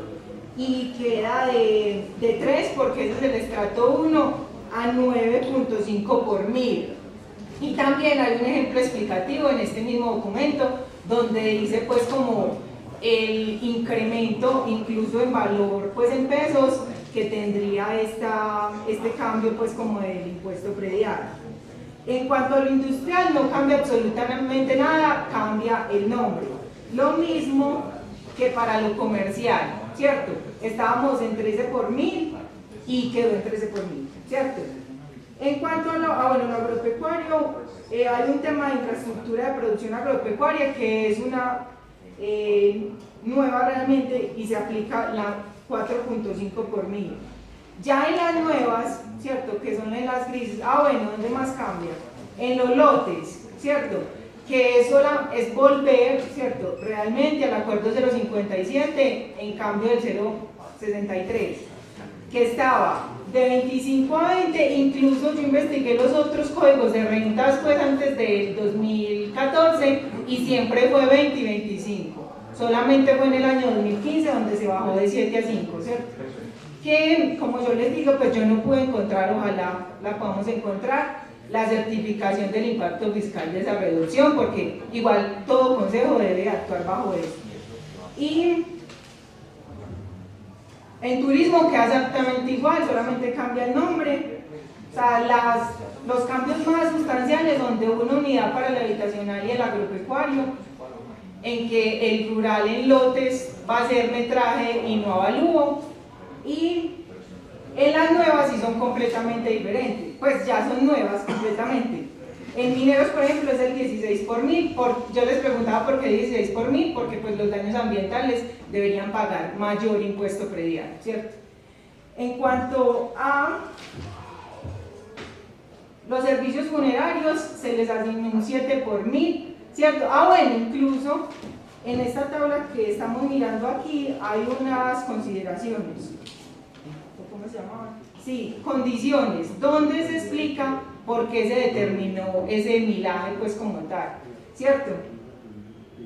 y queda de 3, porque ese es el estrato 1, a 9.5 por mil. Y también hay un ejemplo explicativo en este mismo documento donde dice pues como el incremento incluso en valor, pues en pesos, que tendría este cambio pues como del impuesto predial. En cuanto a lo industrial no cambia absolutamente nada, cambia el nombre. Lo mismo que para lo comercial, ¿cierto? Estábamos en 13 por mil y quedó en 13 por mil, ¿cierto? En cuanto a lo agropecuario, hay un tema de infraestructura de producción agropecuaria que es una nueva realmente y se aplica la 4.5 por mil. Ya en las nuevas, ¿cierto? Que son en las grises, bueno, ¿dónde más cambia? En los lotes, ¿cierto? Que es volver, ¿cierto? Realmente al acuerdo 057 en cambio del 063, que estaba de 25 a 20, incluso yo investigué los otros códigos de rentas pues antes del 2014 y siempre fue 20 y 25, solamente fue en el año 2015 donde se bajó de 7 a 5, ¿cierto? Que como yo les digo, pues yo no pude encontrar, ojalá la podamos encontrar, la certificación del impacto fiscal de esa reducción, porque igual todo consejo debe actuar bajo eso. Y en turismo queda exactamente igual, solamente cambia el nombre. O sea, los cambios más sustanciales son de una unidad para el habitacional y el agropecuario, en que el rural en lotes va a ser metraje y no avalúo, y en las nuevas sí son completamente diferentes, pues ya son nuevas completamente. En mineros, por ejemplo, es el 16 por mil. Yo les preguntaba por qué 16 por mil, porque pues los daños ambientales deberían pagar mayor impuesto predial, ¿cierto? En cuanto a los servicios funerarios, se les asignó un 7 por mil, ¿cierto? Bueno, incluso en esta tabla que estamos mirando aquí hay unas consideraciones. ¿Cómo se llamaban? Sí, condiciones, donde se explica por qué se determinó ese milaje pues como tal, ¿cierto?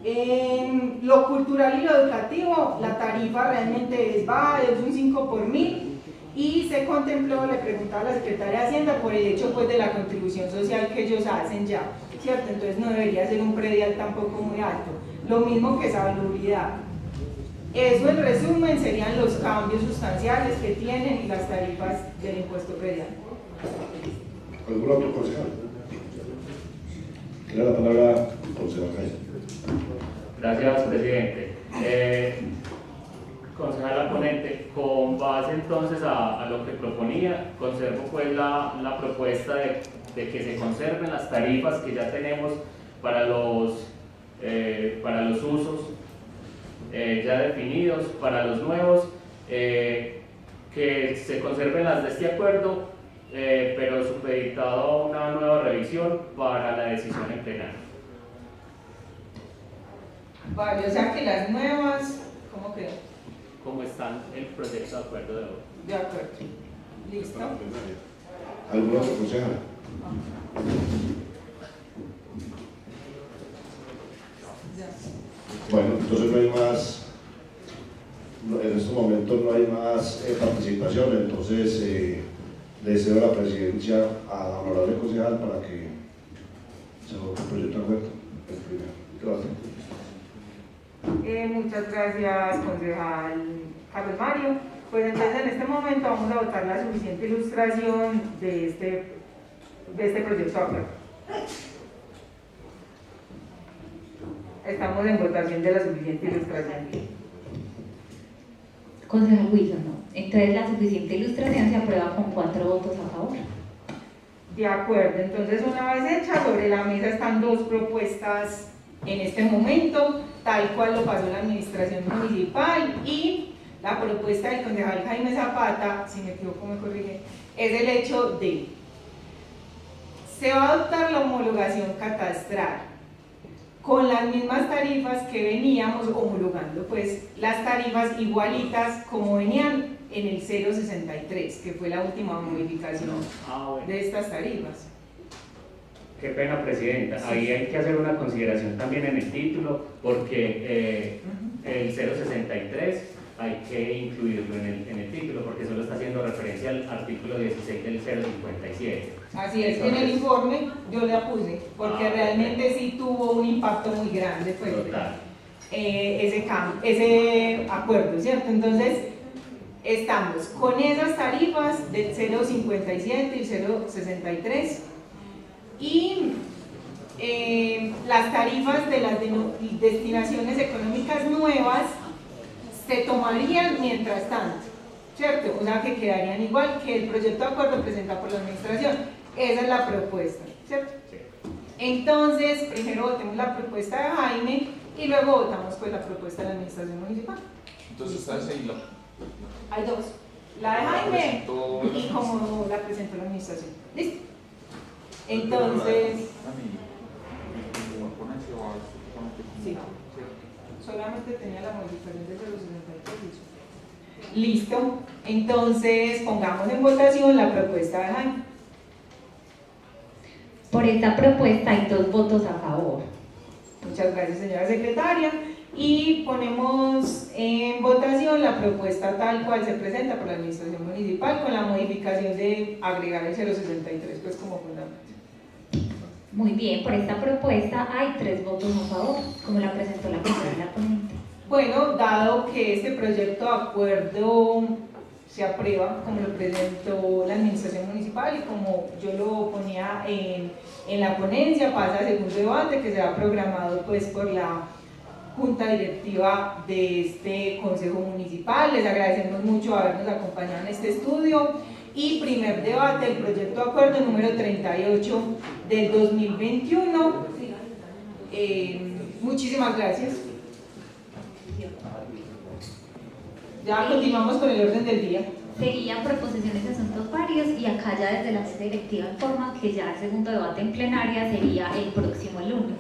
En lo cultural y lo educativo, la tarifa realmente es baja, es un 5 por mil, y se contempló, le preguntaba a la secretaria de Hacienda, por el hecho pues de la contribución social que ellos hacen ya, ¿cierto? Entonces no debería ser un predial tampoco muy alto, lo mismo que salubridad. Eso en resumen serían los cambios sustanciales que tienen las tarifas del impuesto predial. ¿Algún otro concejal? Tiene la palabra concejal Jaime. Gracias, presidente. Concejal ponente, con base entonces a lo que proponía, conservo pues la propuesta de que se conserven las tarifas que ya tenemos para los usos ya definidos, para los nuevos, que se conserven las de este acuerdo, pero supeditado a una nueva revisión para la decisión en plenario. Vale, o sea que las nuevas, ¿cómo quedó? Como está el proyecto de acuerdo de hoy. De acuerdo. ¿Listo? ¿Algún otro concejal? Ya. Bueno, entonces no hay más, en estos momentos no hay más participación, entonces le cedo la presidencia a la honorable concejal para que se vote el proyecto de acuerdo, el primero. Gracias. Muchas gracias, concejal Carlos Mario. Pues entonces en este momento vamos a votar la suficiente ilustración de este proyecto de acuerdo. Estamos en votación de la suficiente ilustración. Concejal Wilson, no. Entonces la suficiente ilustración se aprueba con 4 votos a favor. De acuerdo, entonces una vez hecha, sobre la mesa están dos propuestas en este momento, tal cual lo pasó la administración municipal, y la propuesta del concejal Jaime Zapata, si me equivoco me corrige, es el hecho de se va a adoptar la homologación catastral con las mismas tarifas que veníamos homologando, pues las tarifas igualitas como venían en el 063, que fue la última modificación de estas tarifas. Qué pena, presidenta. Ahí hay que hacer una consideración también en el título, porque el 063 hay que incluirlo en el título, porque solo está haciendo referencia al artículo 16 del 057. Así es, en el informe yo la puse, porque realmente sí tuvo un impacto muy grande, pues, ese acuerdo, ¿cierto? Entonces, estamos con esas tarifas del 057 y 063, y las tarifas de las destinaciones económicas nuevas se tomarían mientras tanto, ¿cierto? O sea que quedarían igual que el proyecto de acuerdo presentado por la administración. Esa es la propuesta, ¿cierto? Entonces, primero votemos la propuesta de Jaime, y luego votamos pues la propuesta de la administración municipal. Entonces está ese y la... Hay dos, la de Jaime presentó y como la presentó la administración. ¿Listo? Entonces, sí, solamente tenía la modificación de 063. Listo, entonces pongamos en votación la propuesta de Jaime. Por esta propuesta hay 2 votos a favor. Muchas gracias, señora secretaria. Y ponemos en votación la propuesta tal cual se presenta por la administración municipal con la modificación de agregar el 063 pues como fundamento. Muy bien, por esta propuesta hay 3 votos a favor, como la presentó la consejera y la ponente. Bueno, dado que este proyecto de acuerdo se aprueba, como lo presentó la administración municipal y como yo lo ponía en la ponencia, pasa a segundo debate que será programado pues por la Junta Directiva de este Consejo Municipal. Les agradecemos mucho habernos acompañado en este estudio. Y primer debate, el proyecto de acuerdo número 38 del 2021. Muchísimas gracias. Ya continuamos con el orden del día. Seguían proposiciones de asuntos varios y acá ya desde la mesa directiva informa que ya el segundo debate en plenaria sería el próximo lunes.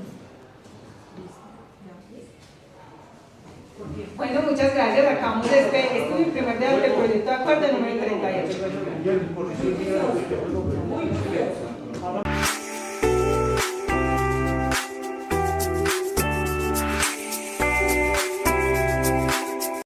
Bueno, muchas gracias. Acabamos este es mi primer debate del proyecto de acuerdo número 38.